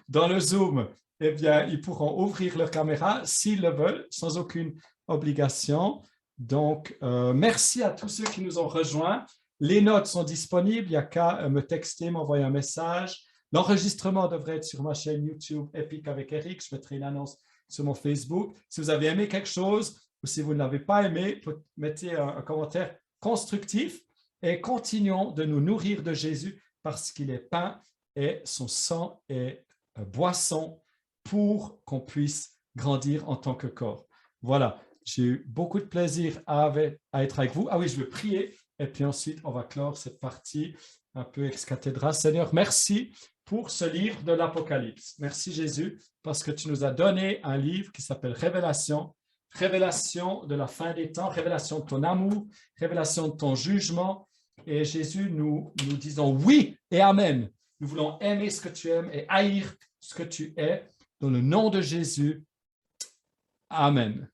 dans le Zoom, eh bien, ils pourront ouvrir leur caméra s'ils le veulent, sans aucune obligation. Donc, merci à tous ceux qui nous ont rejoints. Les notes sont disponibles, il n'y a qu'à me texter, m'envoyer un message. L'enregistrement devrait être sur ma chaîne YouTube Épique avec Eric. Je mettrai une annonce sur mon Facebook. Si vous avez aimé quelque chose ou si vous ne l'avez pas aimé, mettez un commentaire constructif et continuons de nous nourrir de Jésus parce qu'il est pain et son sang est boisson pour qu'on puisse grandir en tant que corps. Voilà, j'ai eu beaucoup de plaisir à être avec vous. Ah oui, je vais prier et puis ensuite on va clore cette partie un peu ex cathedra. Seigneur, merci pour ce livre de l'Apocalypse. Merci Jésus parce que tu nous as donné un livre qui s'appelle Révélation, révélation de la fin des temps, révélation de ton amour, révélation de ton jugement. Et Jésus, nous disons oui et amen. Nous voulons aimer ce que tu aimes et haïr ce que tu es. Dans le nom de Jésus, amen.